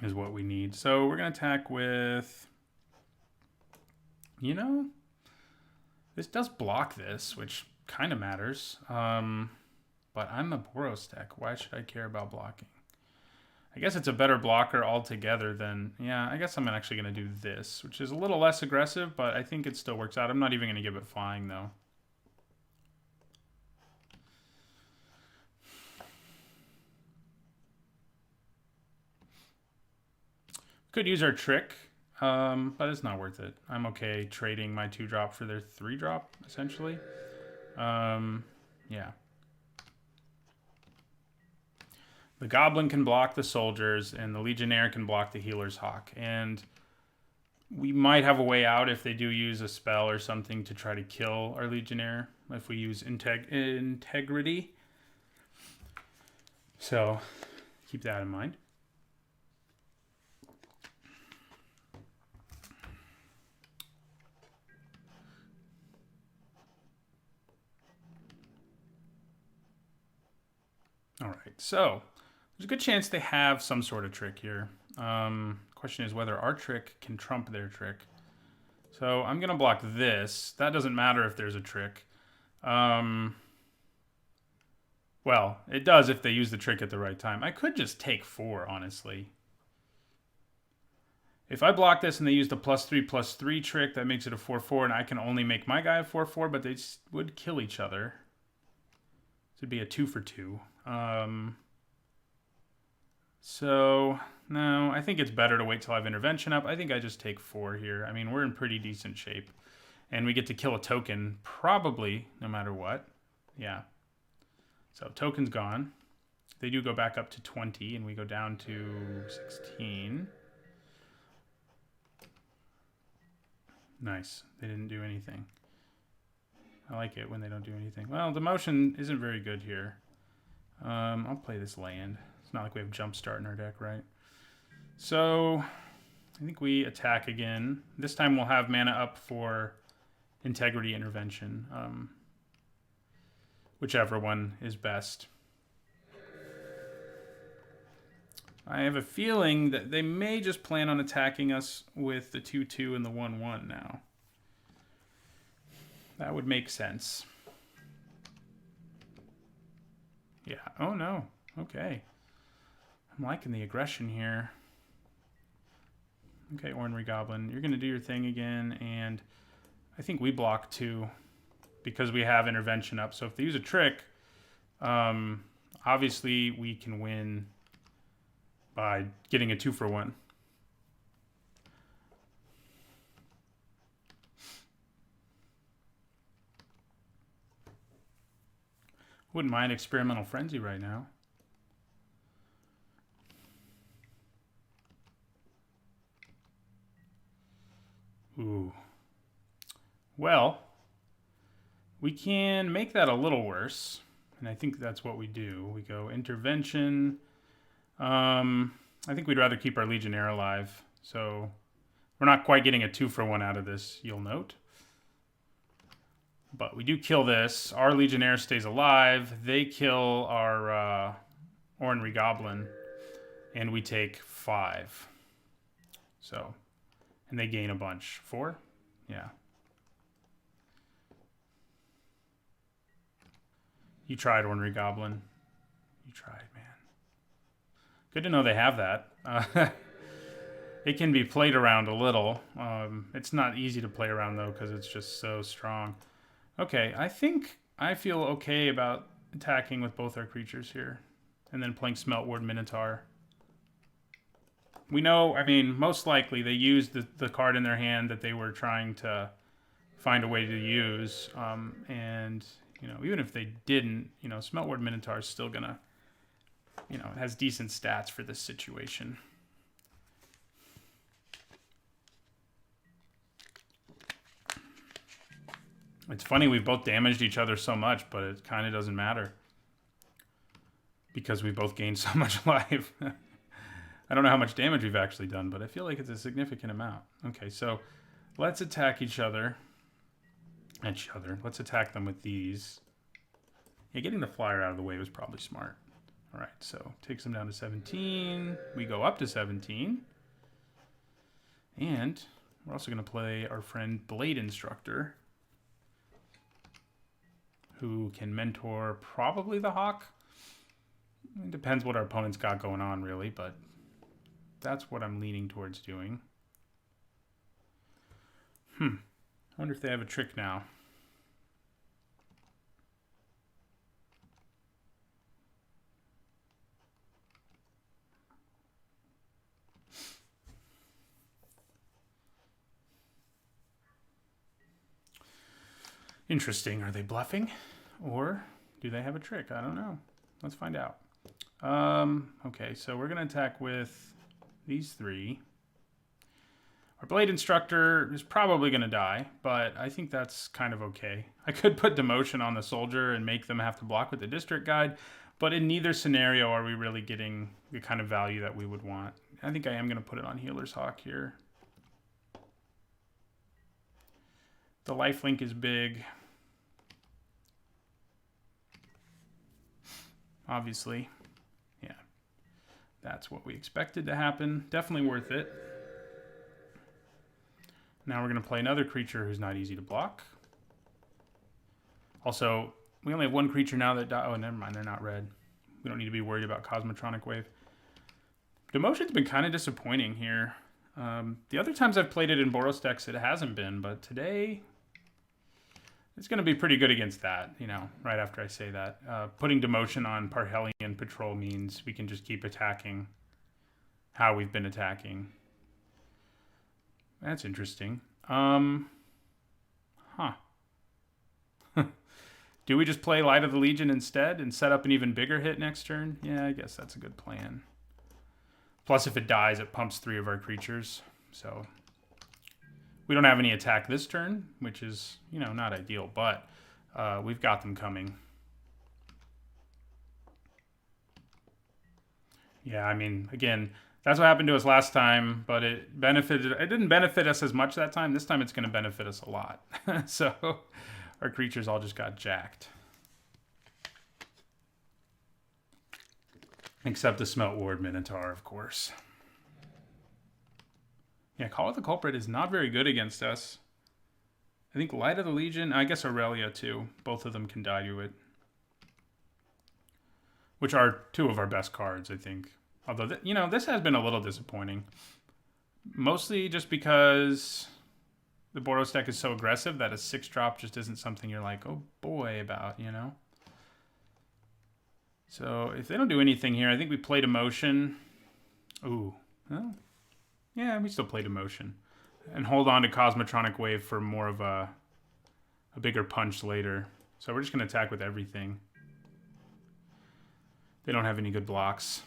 is what we need. So we're going to attack with, you know, this does block this, which kind of matters. But I'm a Boros deck. Why should I care about blocking? I guess it's a better blocker altogether than, yeah, I guess I'm actually going to do this, which is a little less aggressive, but I think it still works out. I'm not even going to give it flying, though. Could use our trick, but it's not worth it. I'm okay trading my 2-drop for their 3-drop, essentially. Yeah. The Goblin can block the soldiers, and the Legionnaire can block the Healer's Hawk. And we might have a way out if they do use a spell or something to try to kill our Legionnaire, if we use Integrity. So, keep that in mind. All right, so there's a good chance they have some sort of trick here. Question is whether our trick can trump their trick. So I'm going to block this. That doesn't matter if there's a trick. Well, it does if they use the trick at the right time. I could just take 4, honestly. If I block this and they used a +3/+3 trick, that makes it a 4/4, and I can only make my guy a 4/4, but they would kill each other. It'd be a 2 for 2. So, no, I think it's better to wait till I have intervention up. I think I just take 4 here. I mean, we're in pretty decent shape. And we get to kill a token, probably, no matter what. Yeah. So, token's gone. They do go back up to 20, and we go down to 16. Nice. They didn't do anything. I like it when they don't do anything. Well, the motion isn't very good here. I'll play this land. It's not like we have jump start in our deck, right? So I think we attack again. This time we'll have mana up for Integrity Intervention. Whichever one is best. I have a feeling that they may just plan on attacking us with the 2/2 and the 1/1 now. That would make sense. Yeah. Oh, no. Okay. I'm liking the aggression here. Okay, Ornery Goblin. You're going to do your thing again, and I think we block too because we have intervention up. So if they use a trick, obviously we can win by getting a 2-for-1. Wouldn't mind Experimental Frenzy right now. Ooh. Well, we can make that a little worse, and I think that's what we do. We go Intervention. I think we'd rather keep our Legionnaire alive, so we're not quite getting a 2-for-1 out of this, you'll note. But we do kill this. Our Legionnaire stays alive. They kill our Ornery Goblin, and we take 5. So, and they gain a bunch. 4? Yeah. You tried, Ornery Goblin. You tried, man. Good to know they have that. It can be played around a little. It's not easy to play around, though, because it's just so strong. Okay, I think I feel okay about attacking with both our creatures here. And then playing Smeltward Minotaur. We know, I mean, most likely they used the card in their hand that they were trying to find a way to use. And, you know, even if they didn't, you know, Smeltward Minotaur is still going to, you know, it has decent stats for this situation. It's funny, we've both damaged each other so much, but it kind of doesn't matter. Because we both gained so much life. I don't know how much damage we've actually done, but I feel like it's a significant amount. Okay, so let's attack each other. Let's attack them with these. Yeah, getting the flyer out of the way was probably smart. All right, so takes them down to 17. We go up to 17. And we're also going to play our friend Blade Instructor, who can mentor probably the Hawk. It depends what our opponent's got going on, really, but that's what I'm leaning towards doing. I wonder if they have a trick now. Interesting. Are they bluffing? Or do they have a trick? I don't know. Let's find out. Okay, so we're going to attack with these 3. Our Blade Instructor is probably going to die, but I think that's kind of okay. I could put Demotion on the Soldier and make them have to block with the District Guide, but in neither scenario are we really getting the kind of value that we would want. I think I am going to put it on Healer's Hawk here. The lifelink is big. Obviously. Yeah. That's what we expected to happen. Definitely worth it. Now we're going to play another creature who's not easy to block. Also, we only have one creature now that died. Oh, never mind. They're not red. We don't need to be worried about Cosmotronic Wave. Demotion's been kind of disappointing here. The other times I've played it in Boros decks, it hasn't been. But today, it's going to be pretty good against that, you know, right after I say that. Putting Demotion on Parhelion Patrol means we can just keep attacking how we've been attacking. That's interesting. Do we just play Light of the Legion instead and set up an even bigger hit next turn? Yeah, I guess that's a good plan. Plus, if it dies, it pumps 3 of our creatures. So we don't have any attack this turn, which is, you know, not ideal. But we've got them coming. Yeah, I mean, again, that's what happened to us last time, but it didn't benefit us as much that time. This time it's going to benefit us a lot. So our creatures all just got jacked. Except the Smelt Ward Minotaur, of course. Yeah, Call of the Culprit is not very good against us. I think Light of the Legion, I guess Aurelia too. Both of them can die to it. Which are two of our best cards, I think. Although, this has been a little disappointing. Mostly just because the Boros deck is so aggressive that a 6-drop just isn't something you're like, oh boy, about, So if they don't do anything here, I think we played Emotion. Ooh. Well, yeah, we still played Emotion. And hold on to Cosmotronic Wave for more of a bigger punch later. So we're just going to attack with everything. They don't have any good blocks.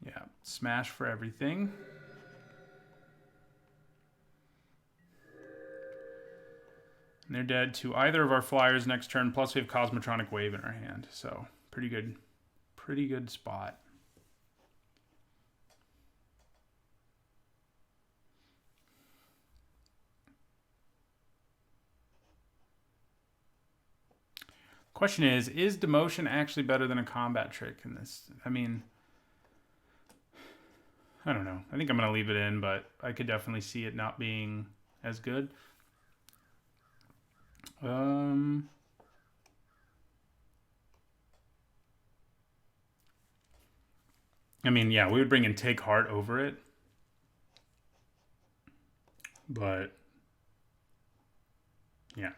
Yeah, smash for everything. And they're dead to either of our flyers next turn, plus we have Cosmotronic Wave in our hand. So pretty good spot. Question is Demotion actually better than a combat trick in this? I mean, I don't know. I think I'm going to leave it in, but I could definitely see it not being as good. I mean, yeah, we would bring in Take Heart over it. But, yeah.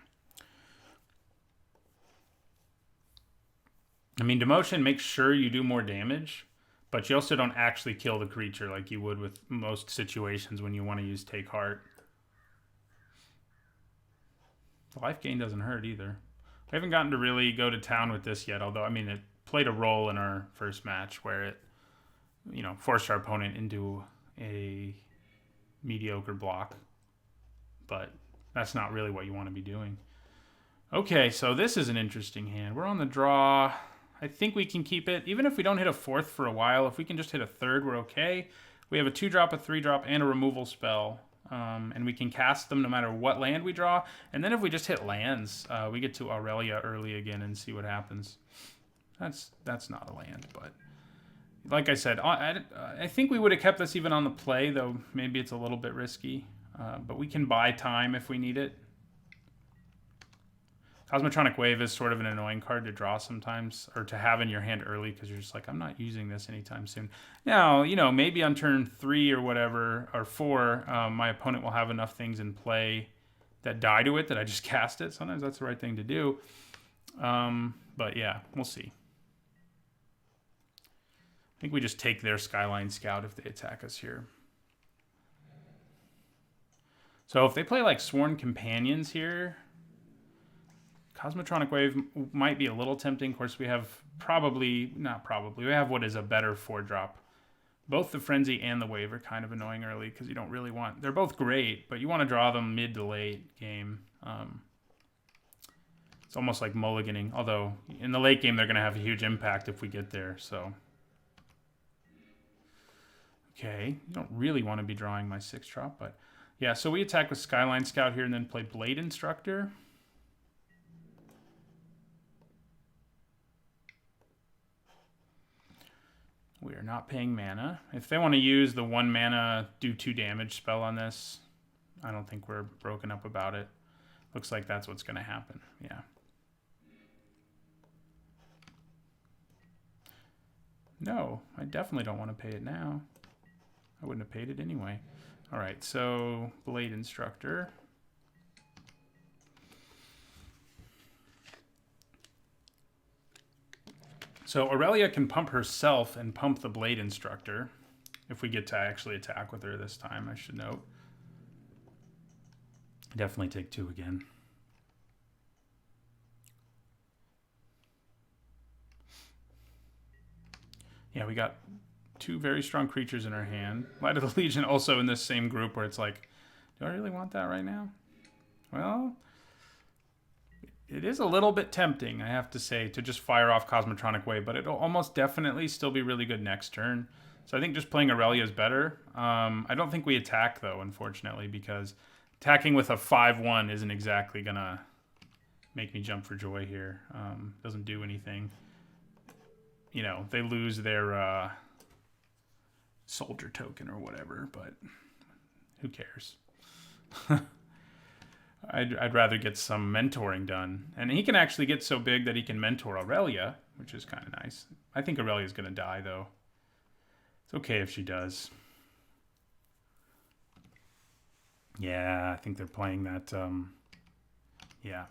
I mean, Demotion makes sure you do more damage, but you also don't actually kill the creature like you would with most situations when you want to use Take Heart. The life gain doesn't hurt either. We haven't gotten to really go to town with this yet, although, I mean, it played a role in our first match where it, forced our opponent into a mediocre block. But that's not really what you want to be doing. Okay, so this is an interesting hand. We're on the draw. I think we can keep it. Even if we don't hit a 4th for a while, if we can just hit a 3rd, we're okay. We have a 2-drop, a 3-drop, and a removal spell. And we can cast them no matter what land we draw. And then if we just hit lands, we get to Aurelia early again and see what happens. That's not a land, but like I said, I think we would have kept this even on the play, though maybe it's a little bit risky. But we can buy time if we need it. Cosmotronic Wave is sort of an annoying card to draw sometimes, or to have in your hand early, because you're just like, I'm not using this anytime soon. Now, maybe on turn 3 or whatever, or 4, my opponent will have enough things in play that die to it that I just cast it. Sometimes that's the right thing to do. But yeah, we'll see. I think we just take their Skyline Scout if they attack us here. So if they play like Sworn Companions here, Cosmotronic Wave might be a little tempting. Of course, we have we have what is a better 4-drop. Both the Frenzy and the Wave are kind of annoying early because you don't really want... They're both great, but you want to draw them mid to late game. It's almost like mulliganing, although in the late game they're going to have a huge impact if we get there, so... Okay, you don't really want to be drawing my 6-drop, but... Yeah, so we attack with Skyline Scout here and then play Blade Instructor. We are not paying mana. If they want to use the 1 mana do 2 damage spell on this, I don't think we're broken up about it. Looks like that's what's going to happen. Yeah. No, I definitely don't want to pay it now. I wouldn't have paid it anyway. All right, so Blade Instructor. So Aurelia can pump herself and pump the Blade Instructor. If we get to actually attack with her this time, I should note. Definitely take 2 again. Yeah, we got two very strong creatures in our hand. Light of the Legion also in this same group where it's like, do I really want that right now? Well, it is a little bit tempting, I have to say, to just fire off Cosmotronic Wave, but it'll almost definitely still be really good next turn. So I think just playing Aurelia is better. I don't think we attack, though, unfortunately, because attacking with a 5/1 isn't exactly going to make me jump for joy here. Doesn't do anything. You know, they lose their soldier token or whatever, but who cares? I'd rather get some mentoring done. And he can actually get so big that he can mentor Aurelia, which is kind of nice. I think Aurelia's going to die, though. It's okay if she does. Yeah, I think they're playing that. Yeah.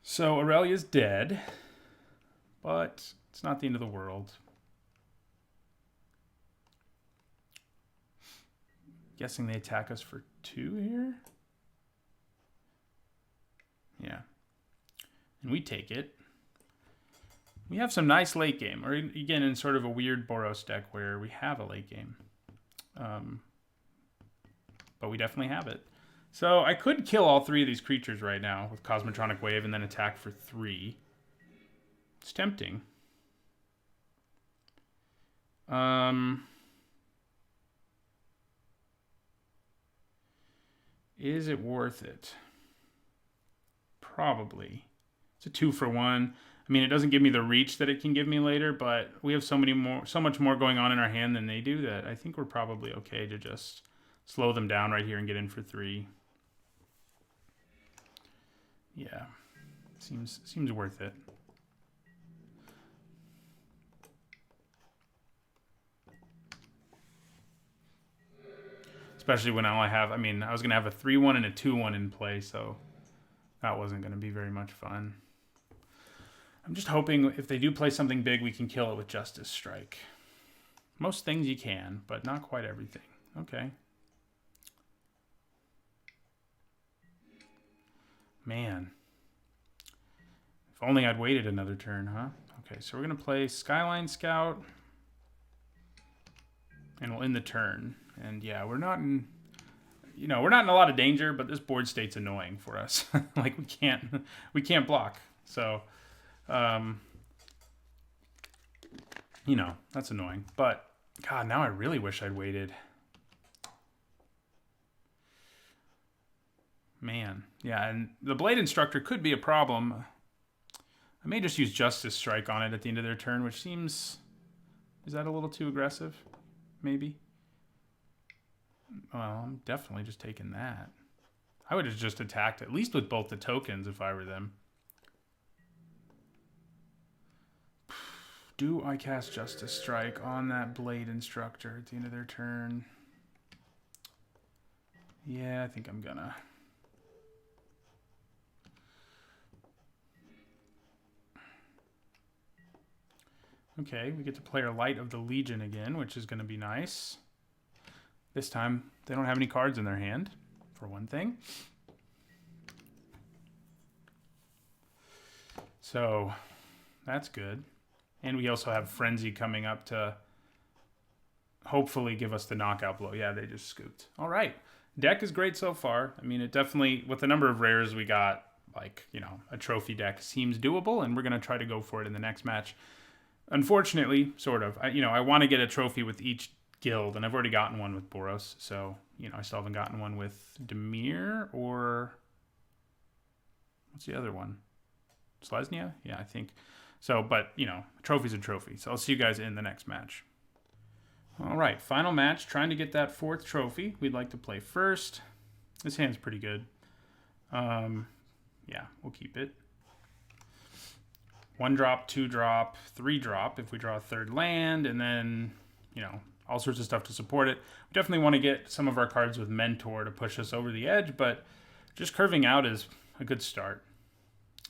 So Aurelia's dead, but it's not the end of the world. Guessing they attack us for 2 here? Yeah. And we take it. We have some nice late game, or again in sort of a weird Boros deck where we have a late game. But we definitely have it. So I could kill all 3 of these creatures right now with Cosmotronic Wave and then attack for 3. It's tempting. Is it worth it? Probably. It's a 2-for-1. I mean, it doesn't give me the reach that it can give me later, but we have so much more going on in our hand than they do that I think we're probably okay to just slow them down right here and get in for 3. Yeah, seems worth it. Especially when I only have, I mean, I was going to have a 3/1 and a 2/1 in play, so that wasn't going to be very much fun. I'm just hoping if they do play something big, we can kill it with Justice Strike. Most things you can, but not quite everything. Okay. Man. If only I'd waited another turn, huh? Okay, so we're going to play Skyline Scout. And we'll end the turn. And yeah, we're not in a lot of danger, but this board state's annoying for us. Like we can't block. So, that's annoying. But God, now I really wish I'd waited. Man, yeah, and the Blade Instructor could be a problem. I may just use Justice Strike on it at the end of their turn, which seems... Is that a little too aggressive? Maybe? Well, I'm definitely just taking that. I would have just attacked at least with both the tokens if I were them. Do I cast Justice Strike on that Blade Instructor at the end of their turn? Yeah, I think I'm gonna. Okay, we get to play our Light of the Legion again, which is going to be nice. This time, they don't have any cards in their hand, for one thing. So, that's good. And we also have Frenzy coming up to hopefully give us the knockout blow. Yeah, they just scooped. All right. Deck is great so far. I mean, it definitely, with the number of rares we got, like, a trophy deck seems doable, and we're going to try to go for it in the next match. Unfortunately, sort of. I want to get a trophy with each guild, and I've already gotten one with Boros, so, I still haven't gotten one with Dimir or... What's the other one? Selesnya? Yeah, I think. So, but, trophy's a trophy. So I'll see you guys in the next match. All right, final match. Trying to get that 4th trophy. We'd like to play first. This hand's pretty good. Yeah, we'll keep it. 1-drop, 2-drop, 3-drop if we draw a 3rd land, and then, all sorts of stuff to support it. We definitely want to get some of our cards with Mentor to push us over the edge, but just curving out is a good start.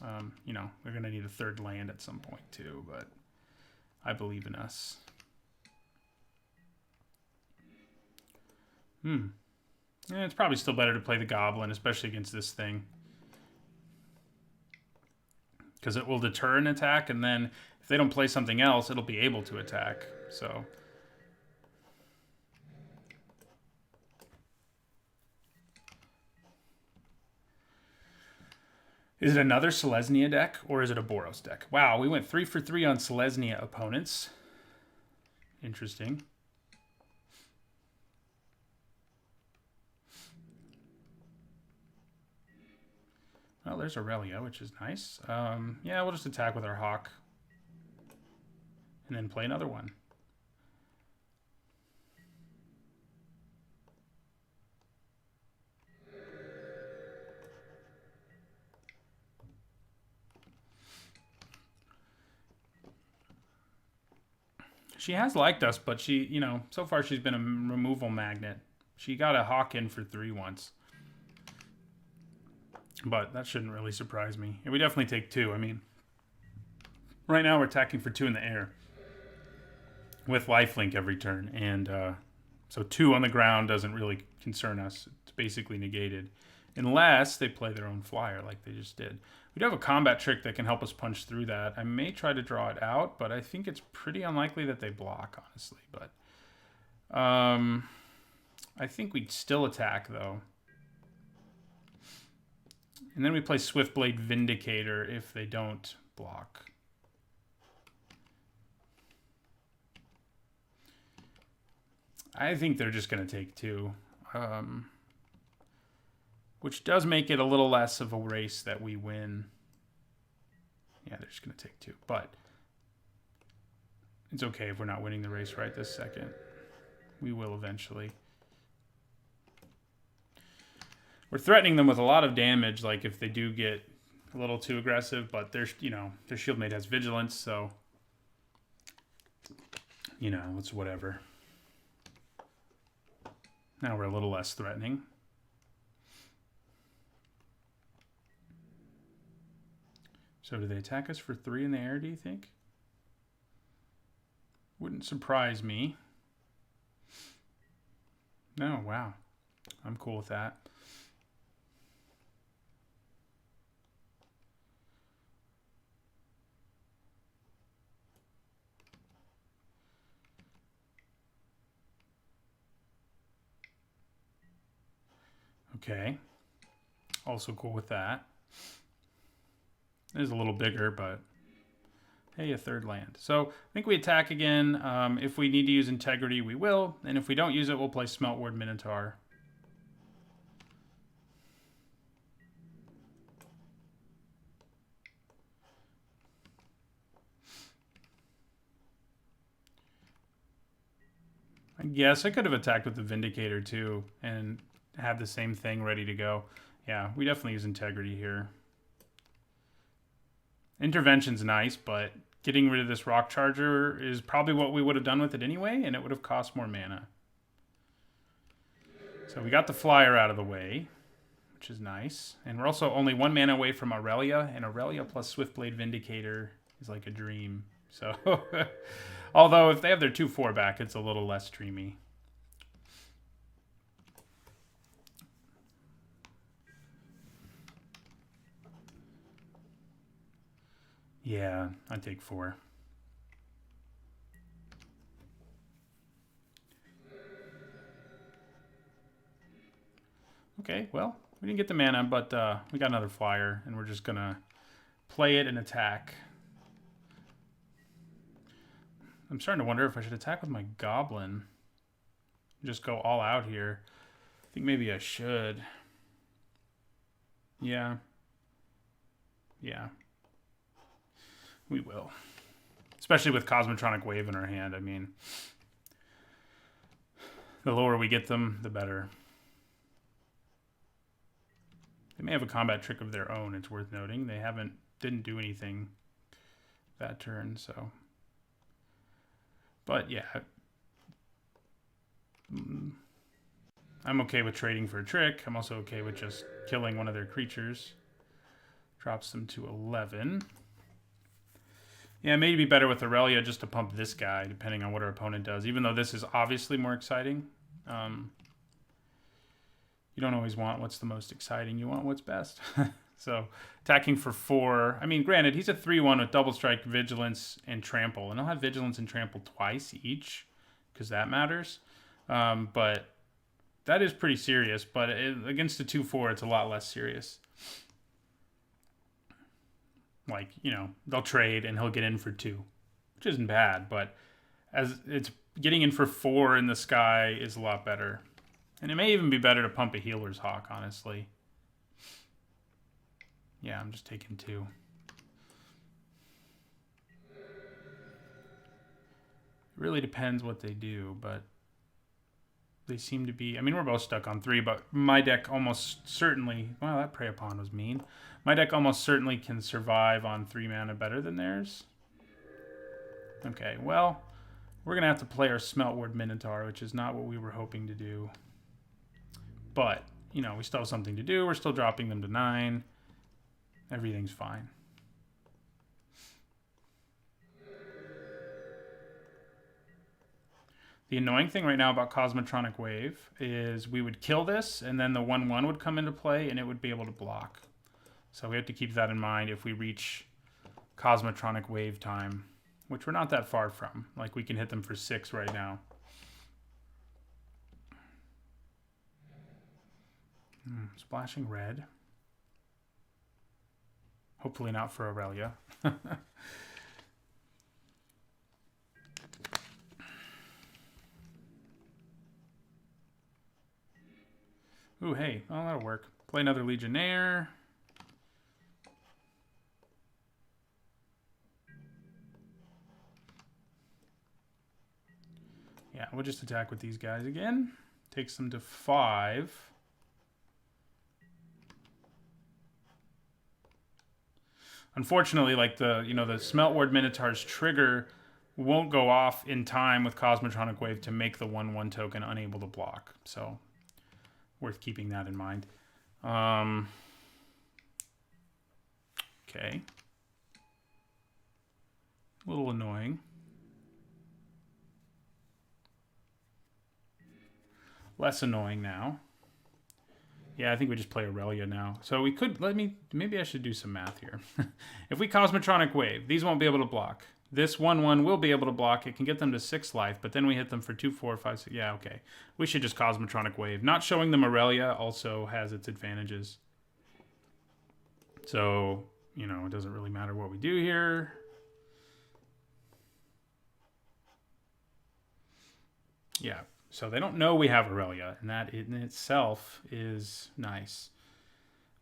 We're going to need a 3rd land at some point too, but I believe in us. Yeah, it's probably still better to play the Goblin, especially against this thing. Because it will deter an attack, and then if they don't play something else, it'll be able to attack. So is it another Selesnya deck, or is it a Boros deck? Wow, we went 3 for 3 on Selesnya opponents. Interesting. Well, there's Aurelia, which is nice. Yeah, we'll just attack with our Hawk. And then play another one. She has liked us, but she, you know, so far she's been a removal magnet. She got a Hawk in for 3 once. But that shouldn't really surprise me. And we definitely take 2. I mean, right now we're attacking for 2 in the air with lifelink every turn. And so 2 on the ground doesn't really concern us. It's basically negated. Unless they play their own flyer like they just did. We do have a combat trick that can help us punch through that. I may try to draw it out, but I think it's pretty unlikely that they block, honestly. But I think we'd still attack, though. And then we play Swiftblade Vindicator if they don't block. I think they're just going to take 2. Which does make it a little less of a race that we win. Yeah, they're just going to take 2. But it's okay if we're not winning the race right this second. We will eventually. We're threatening them with a lot of damage, like if they do get a little too aggressive, but their Shieldmate has Vigilance, so you know, it's whatever. Now we're a little less threatening. So do they attack us for 3 in the air, do you think? Wouldn't surprise me. No, wow. I'm cool with that. Okay. Also cool with that. It is a little bigger, but hey, a 3rd land. So I think we attack again. If we need to use Integrity, we will. And if we don't use it, we'll play Smeltward Minotaur. I guess I could have attacked with the Vindicator too and had the same thing ready to go. Yeah, we definitely use Integrity here. Intervention's nice, but getting rid of this Rock Charger is probably what we would have done with it anyway, and it would have cost more mana. So we got the flyer out of the way, which is nice. And we're also only 1 mana away from Aurelia, and Aurelia plus Swiftblade Vindicator is like a dream. So, although if they have their 2/4 back, it's a little less dreamy. Yeah, I'd take 4. Okay, well, we didn't get the mana, but we got another flyer, and we're just going to play it and attack. I'm starting to wonder if I should attack with my Goblin. Just go all out here. I think maybe I should. Yeah. Yeah. We will. Especially with Cosmotronic Wave in our hand. I mean, the lower we get them, the better. They may have a combat trick of their own, it's worth noting. They didn't do anything that turn, so. But yeah. I'm okay with trading for a trick. I'm also okay with just killing one of their creatures. Drops them to 11. Yeah, maybe better with Aurelia just to pump this guy, depending on what our opponent does. Even though this is obviously more exciting. You don't always want what's the most exciting. You want what's best. So attacking for 4. I mean, granted, he's a 3/1 with double strike, vigilance, and trample. And he'll have vigilance and trample twice each because that matters. But that is pretty serious. But against a 2/4, it's a lot less serious. Like, you know, they'll trade and he'll get in for 2, which isn't bad. But as it's getting in for 4 in the sky is a lot better. And it may even be better to pump a Healer's Hawk, honestly. Yeah, I'm just taking 2. It really depends what they do, but they seem to be... I mean, we're both stuck on 3, but my deck almost certainly... Wow, that Prey Upon was mean. My deck almost certainly can survive on 3 mana better than theirs. Okay, well, we're going to have to play our Smeltward Minotaur, which is not what we were hoping to do. But, you know, we still have something to do. We're still dropping them to 9. Everything's fine. The annoying thing right now about Cosmotronic Wave is we would kill this, and then the 1/1 would come into play, and it would be able to block. So we have to keep that in mind if we reach Cosmotronic Wave time, which we're not that far from. Like, we can hit them for 6 right now. Splashing red. Hopefully not for Aurelia. Ooh, hey. Oh, that'll work. Play another Legionnaire. Yeah, we'll just attack with these guys again. Takes them to 5. Unfortunately, like the Smeltward Minotaur's trigger won't go off in time with Cosmotronic Wave to make the 1/1 token unable to block. So, worth keeping that in mind. Okay. A little annoying. Less annoying now. Yeah, I think we just play Aurelia now. So we could, maybe I should do some math here. If we Cosmotronic Wave, these won't be able to block. This 1/1 will be able to block. It can get them to 6 life, but then we hit them for 2, 4, 5, 6. Yeah, okay. We should just Cosmotronic Wave. Not showing them Aurelia also has its advantages. So, you know, it doesn't really matter what we do here. Yeah. So they don't know we have Aurelia, and that in itself is nice.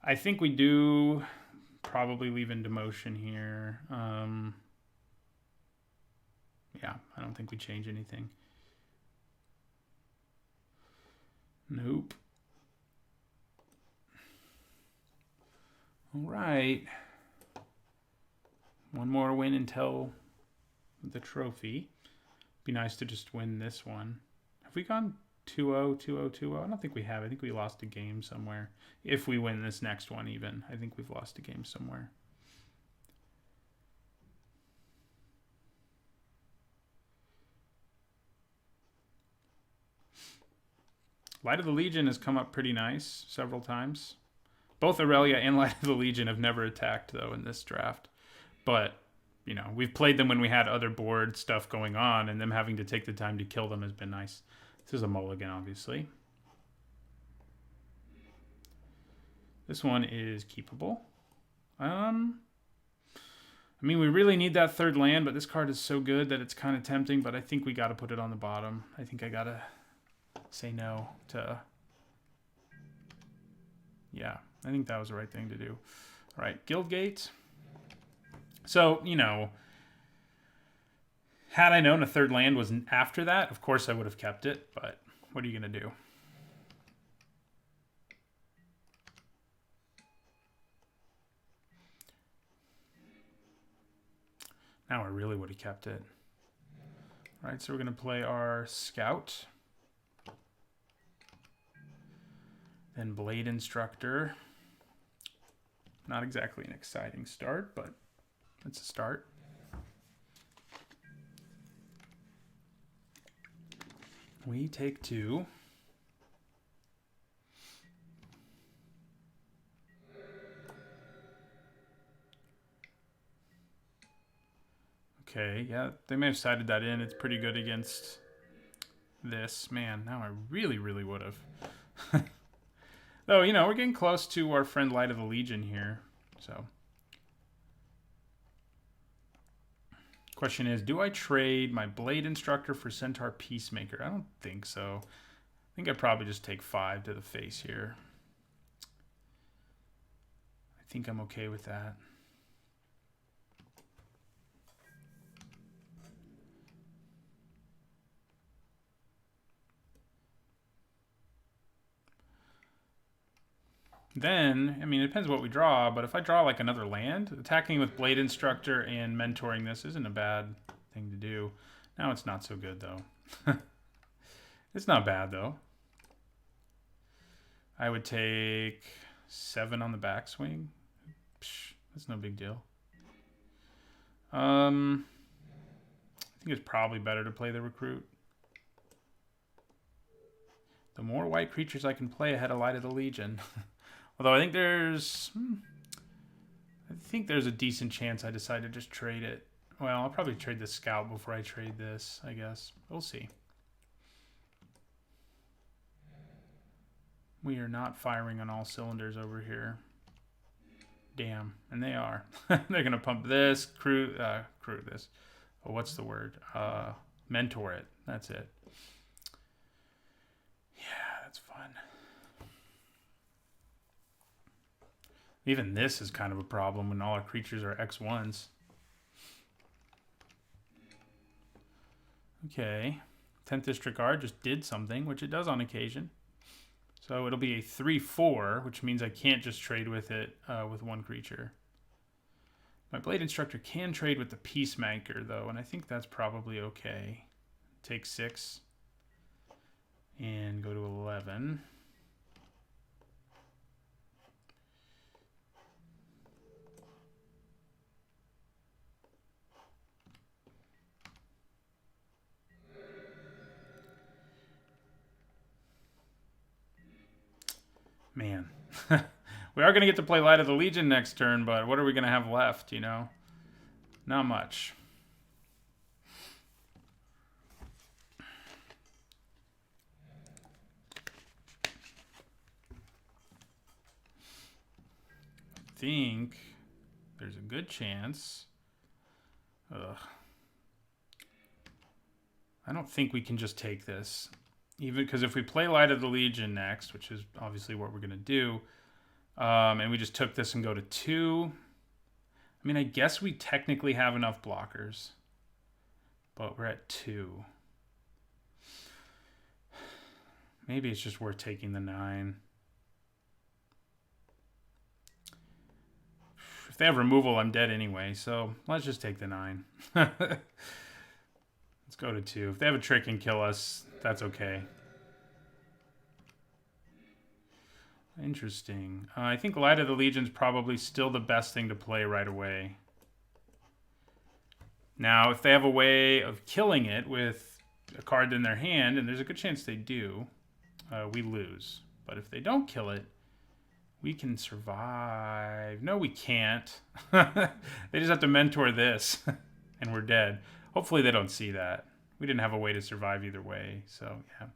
I think we do probably leave into motion here. Yeah, I don't think we change anything. Nope. All right. One more win until the trophy. Be nice to just win this one. Have we gone 2-0, 2-0, 2-0? I don't think we have. I think we lost a game somewhere. If we win this next one even, I think we've lost a game somewhere. Light of the Legion has come up pretty nice several times. Both Aurelia and Light of the Legion have never attacked, though, in this draft. But, you know, we've played them when we had other board stuff going on, and them having to take the time to kill them has been nice. This is a mulligan, obviously. This one is keepable. I mean, we really need that third land, but this card is so good that it's kind of tempting, but I think we got to put it on the bottom. I think I got to say no to... Yeah, I think that was the right thing to do. All right, Guildgate. So, you know, had I known a third land was after that, of course I would have kept it, but what are you going to do? Now I really would have kept it. All right, so we're going to play our Scout. Then Blade Instructor. Not exactly an exciting start, but it's a start. We take 2. Okay, yeah, they may have sided that in. It's pretty good against this. Man, now I really, really would have. Though, you know, we're getting close to our friend Light of the Legion here. So, question is, do I trade my Blade Instructor for Centaur Peacemaker? I don't think so. I think I'd probably just take 5 to the face here. I think I'm okay with that. Then, I mean, it depends what we draw, but if I draw like another land, attacking with Blade Instructor and mentoring this isn't a bad thing to do. Now it's not so good, though. It's not bad, though. I would take 7 on the backswing. Psh, that's no big deal. I think it's probably better to play the Recruit. The more white creatures I can play ahead of Light of the Legion. Although I think there's a decent chance I decide to just trade it. Well, I'll probably trade the Scout before I trade this, I guess. We'll see. We are not firing on all cylinders over here. Damn, and they are. They're gonna pump this, crew this. Oh, what's the word? Mentor it. That's it. Yeah, that's fun. Even this is kind of a problem when all our creatures are X1s. Okay. 10th District Guard just did something, which it does on occasion. So it'll be a 3/4, which means I can't just trade with it with one creature. My Blade Instructor can trade with the Peacemaker, though, and I think that's probably okay. Take 6 and go to 11. Man, we are going to get to play Light of the Legion next turn, but what are we going to have left, you know? Not much. I think there's a good chance. Ugh. I don't think we can just take this. Even because if we play Light of the Legion next, which is obviously what we're going to do, and we just took this and go to 2, I mean, I guess we technically have enough blockers, but we're at 2. Maybe it's just worth taking the 9. If they have removal, I'm dead anyway, so let's just take the 9. Let's go to 2. If they have a trick and kill us, that's okay. Interesting. I think Light of the Legion's probably still the best thing to play right away. Now, if they have a way of killing it with a card in their hand, and there's a good chance they do, we lose. But if they don't kill it, we can survive. No, we can't. They just have to mentor this, and we're dead. Hopefully they don't see that. We didn't have a way to survive either way, so yeah.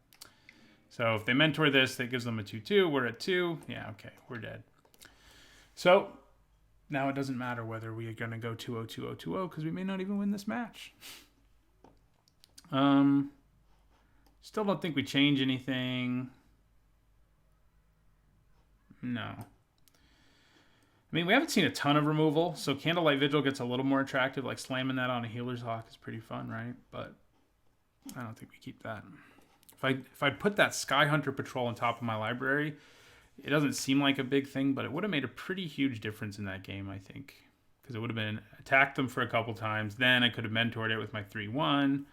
So if they mentor this, that gives them a 2/2. We're at 2. Yeah, okay, we're dead. So now it doesn't matter whether we are going to go 2-0, 2-0, 2-0, because we may not even win this match. Still don't think we change anything. No. I mean, we haven't seen a ton of removal, so Candlelight Vigil gets a little more attractive. Like slamming that on a Healer's Hawk is pretty fun, right? But I don't think we keep that. If I'd put that Sky Hunter Patrol on top of my library, it doesn't seem like a big thing, but it would have made a pretty huge difference in that game, I think. Because it would have been attacked them for a couple times. Then I could have mentored it with my 3/1.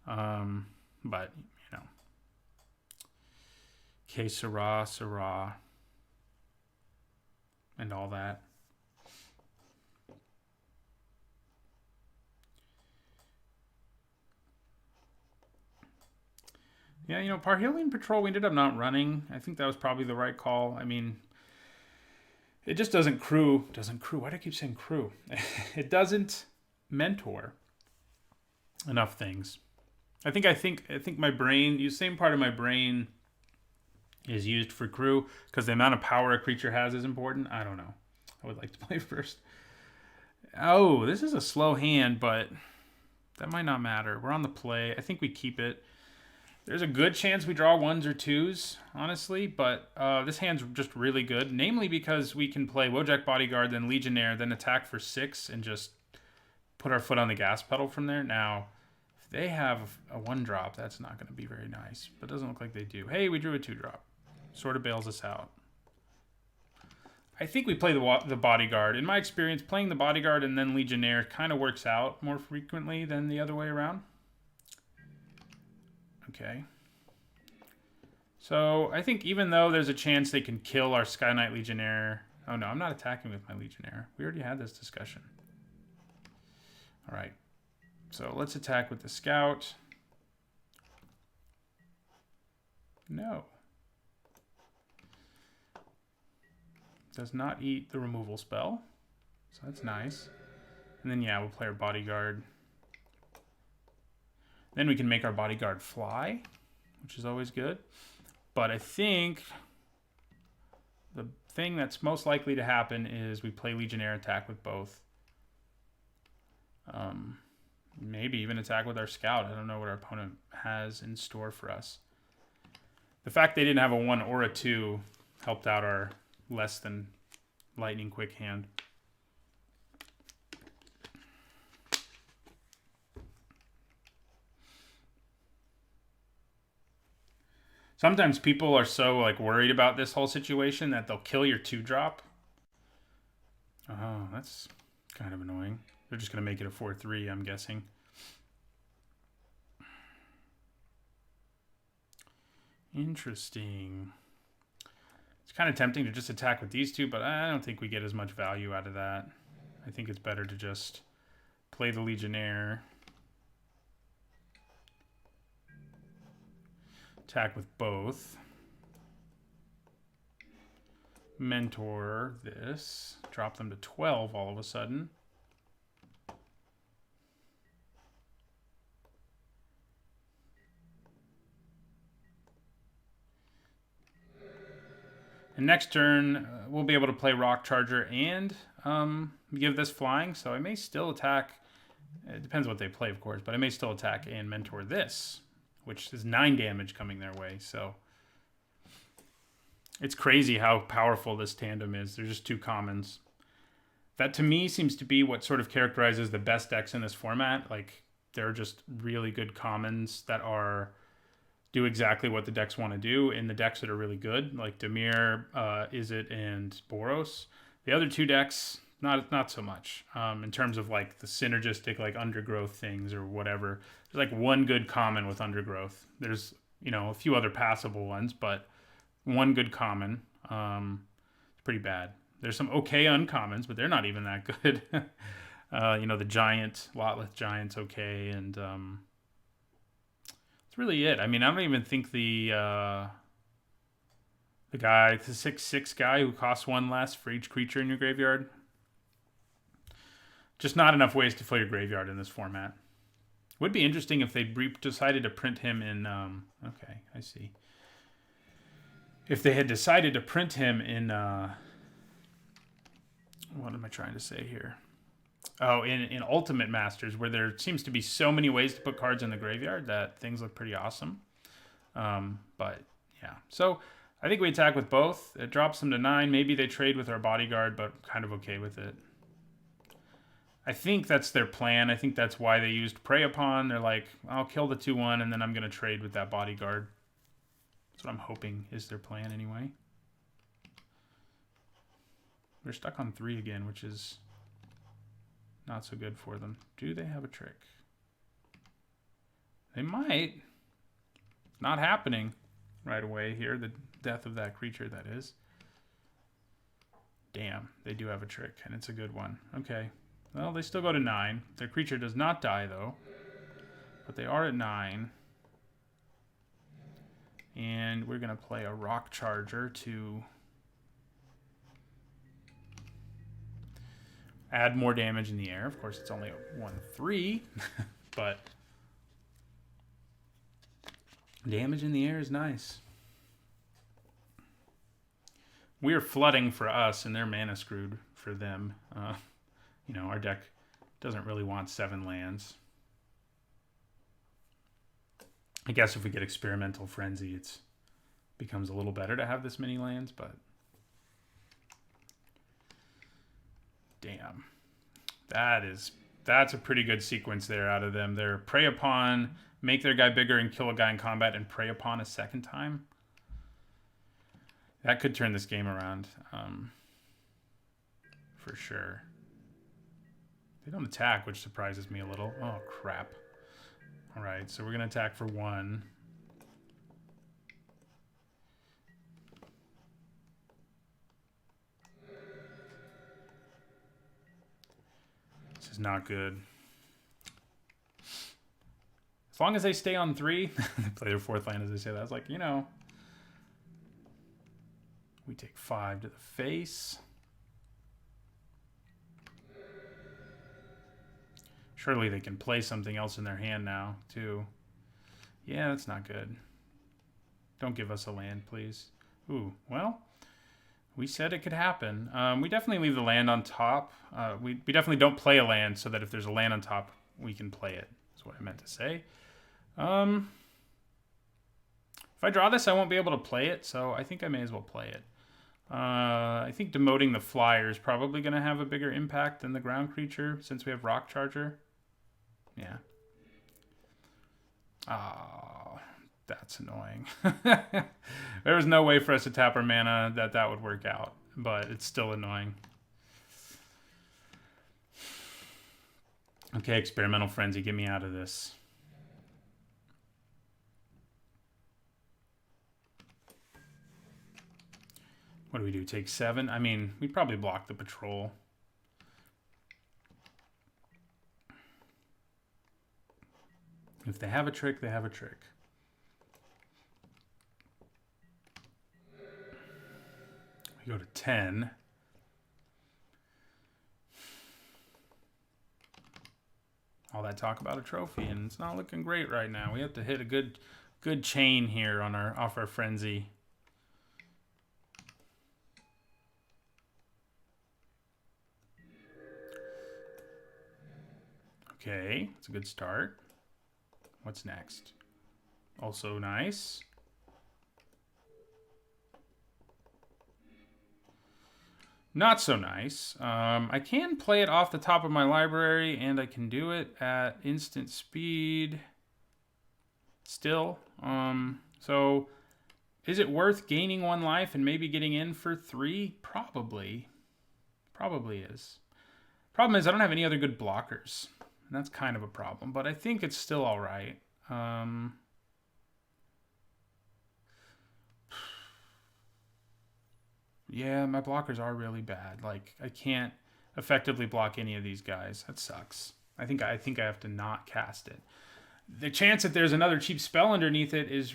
But, you know. Que sera, sera. And all that. Yeah, you know, Parhelion Patrol we ended up not running. I think that was probably the right call. I mean, it just doesn't crew. Why do I keep saying crew? It doesn't mentor. enough things. I think my brain, the same part of my brain is used for crew because the amount of power a creature has is important. I don't know. I would like to play first. Oh, this is a slow hand, but that might not matter. We're on the play. I think we keep it. There's a good chance we draw 1s or 2s, honestly, but this hand's just really good, namely because we can play Wojak Bodyguard, then Legionnaire, then attack for 6, and just put our foot on the gas pedal from there. Now, if they have a 1-drop, that's not going to be very nice, but it doesn't look like they do. Hey, we drew a 2-drop. Sort of bails us out. I think we play the Bodyguard. In my experience, playing the Bodyguard and then Legionnaire kind of works out more frequently than the other way around. Okay. So I think even though there's a chance they can kill our Sky Knight Legionnaire... Oh no, I'm not attacking with my Legionnaire. We already had this discussion. Alright. So let's attack with the Scout. No. Does not eat the removal spell. So that's nice. And then yeah, we'll play our Bodyguard. Then we can make our Bodyguard fly, which is always good. But I think the thing that's most likely to happen is we play Legionnaire, attack with both. Maybe even attack with our Scout. I don't know what our opponent has in store for us. The fact they didn't have a 1 or a 2 helped out our less than lightning quick hand. Sometimes people are so like worried about this whole situation that they'll kill your 2-drop. Oh, that's kind of annoying. They're just going to make it a 4/3, I'm guessing. Interesting. It's kind of tempting to just attack with these two, but I don't think we get as much value out of that. I think it's better to just play the Legionnaire. Attack with both. Mentor this. Drop them to 12 all of a sudden. And next turn, we'll be able to play Rock Charger and give this flying. So I may still attack. It depends what they play, of course. But I may still attack and mentor this, which is 9 damage coming their way. So it's crazy how powerful this tandem is. They're just 2 commons. That, to me, seems to be what sort of characterizes the best decks in this format. Like, they're just really good commons that do exactly what the decks want to do in the decks that are really good, like Dimir, Izzet, and Boros. The other 2 decks, not so much. In terms of like the synergistic like Undergrowth things or whatever. There's like 1 good common with Undergrowth. There's, you know, a few other passable ones, but 1 good common. It's pretty bad. There's some okay uncommons, but they're not even that good. You know, the Giant, Lotleth Giant's okay, and that's really it. I mean, I don't even think the 6/6 guy who costs 1 less for each creature in your graveyard. Just not enough ways to fill your graveyard in this format. Would be interesting if they decided to print him in... okay, I see. If they had decided to print him in... what am I trying to say here? Oh, in Ultimate Masters, where there seems to be so many ways to put cards in the graveyard that things look pretty awesome. But, yeah. So, I think we attack with both. It drops them to 9. Maybe they trade with our Bodyguard, but kind of okay with it. I think that's their plan. I think that's why they used Prey Upon. They're like, I'll kill the 2/1, and then I'm going to trade with that Bodyguard. That's what I'm hoping is their plan anyway. We're stuck on 3 again, which is not so good for them. Do they have a trick? They might. Not happening right away here. The death of that creature, that is. Damn, they do have a trick, and it's a good one. Okay. Well, they still go to 9. Their creature does not die, though. But they are at 9. And we're going to play a Rock Charger to add more damage in the air. Of course, it's only a 1/3, but Damage in the air is nice. We're flooding for us, and they're mana screwed for them. You know, our deck doesn't really want 7 lands. I guess if we get Experimental Frenzy, it becomes a little better to have this many lands, but damn. That's a pretty good sequence there out of them. They're Prey Upon, make their guy bigger and kill a guy in combat, and Prey Upon a second time. That could turn this game around, for sure. They don't attack, which surprises me a little. Oh, crap. All right, so we're going to attack for 1. This is not good. As long as they stay on 3, they play their 4th land, as I say that. I was like, you know, we take 5 to the face. Surely they can play something else in their hand now, too. Yeah, that's not good. Don't give us a land, please. Ooh, well, we said it could happen. We definitely leave the land on top. We definitely don't play a land so that if there's a land on top, we can play it, is what I meant to say. If I draw this, I won't be able to play it, so I think I may as well play it. I think demoting the flyer is probably going to have a bigger impact than the ground creature since we have Rock Charger. Yeah. Oh, that's annoying. There was no way for us to tap our mana that would work out, but it's still annoying. Okay, Experimental Frenzy, get me out of this. What do we do? Take 7? I mean, we probably block the patrol. If they have a trick, they have a trick. We go to 10. All that talk about a trophy, and it's not looking great right now. We have to hit a good chain here on off our frenzy. Okay, that's a good start. What's next? Also nice. Not so nice. I can play it off the top of my library, and I can do it at instant speed still. So is it worth gaining 1 life and maybe getting in for 3? Probably. Probably is. Problem is I don't have any other good blockers. And that's kind of a problem, but I think it's still all right. Yeah, my blockers are really bad. Like, I can't effectively block any of these guys. That sucks. I think I have to not cast it. The chance that there's another cheap spell underneath it is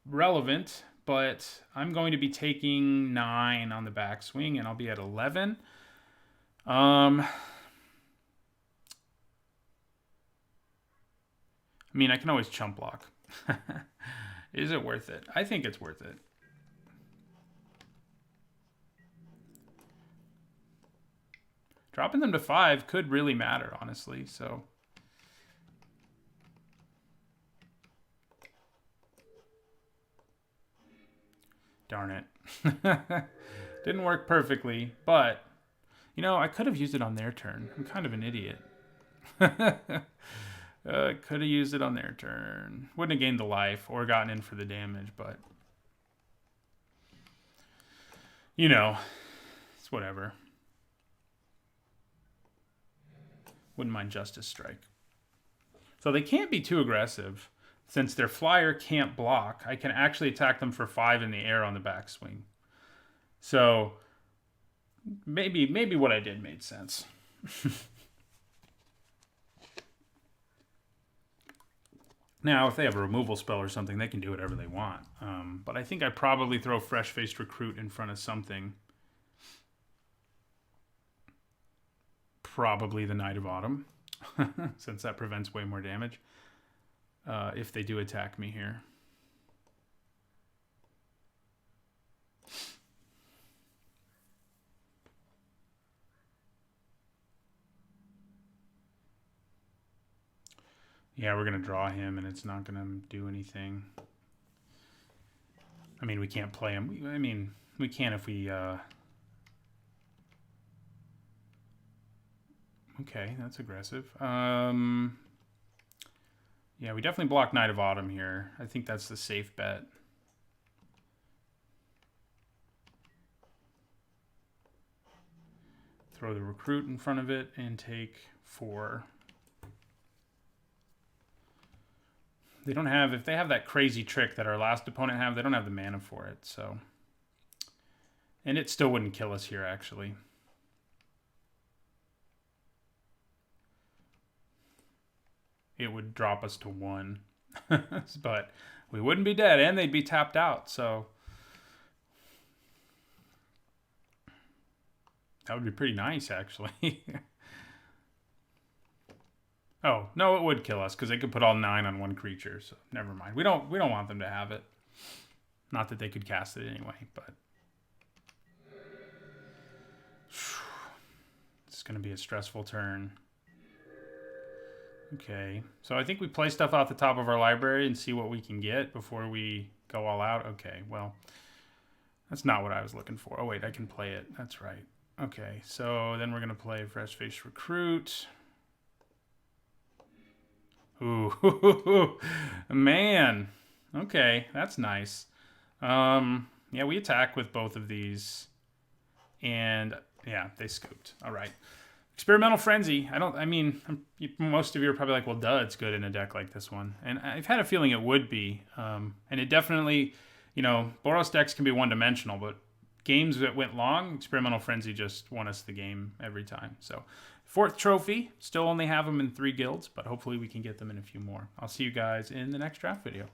relevant, but I'm going to be taking 9 on the backswing, and I'll be at 11. I mean, I can always chump block. Is it worth it? I think it's worth it. Dropping them to 5 could really matter, honestly, so. Darn it. Didn't work perfectly, but, you know, I could have used it on their turn. I'm kind of an idiot. Could have used it on their turn. Wouldn't have gained the life or gotten in for the damage, but you know, it's whatever. Wouldn't mind Justice Strike. So they can't be too aggressive. Since their flyer can't block, I can actually attack them for 5 in the air on the backswing. So maybe what I did made sense. Now, if they have a removal spell or something, they can do whatever they want. But I think I probably throw Fresh-Faced Recruit in front of something. Probably the Knight of Autumn, since that prevents way more damage. If they do attack me here. Yeah, we're going to draw him, and it's not going to do anything. I mean, we can't play him. I mean, we can if we... Okay, that's aggressive. Yeah, we definitely block Knight of Autumn here. I think that's the safe bet. Throw the recruit in front of it and take 4. They don't have, if they have that crazy trick that our last opponent have, they don't have the mana for it, so. And it still wouldn't kill us here, actually. It would drop us to 1. But we wouldn't be dead, and they'd be tapped out, so. That would be pretty nice, actually. Oh, no, it would kill us because they could put all 9 on one creature. So never mind. We don't want them to have it. Not that they could cast it anyway, but it's going to be a stressful turn. Okay, so I think we play stuff off the top of our library and see what we can get before we go all out. Okay, well, that's not what I was looking for. Oh wait, I can play it. That's right. Okay, so then we're going to play Fresh Face Recruit. Ooh, man. Okay, that's nice. Yeah, we attack with both of these. And, yeah, they scooped. All right. Experimental Frenzy. Most of you are probably like, well, duh, it's good in a deck like this one. And I've had a feeling it would be. And it definitely, Boros decks can be one-dimensional, but games that went long, Experimental Frenzy just won us the game every time. So, 4th trophy. Still only have them in 3 guilds, but hopefully we can get them in a few more. I'll see you guys in the next draft video.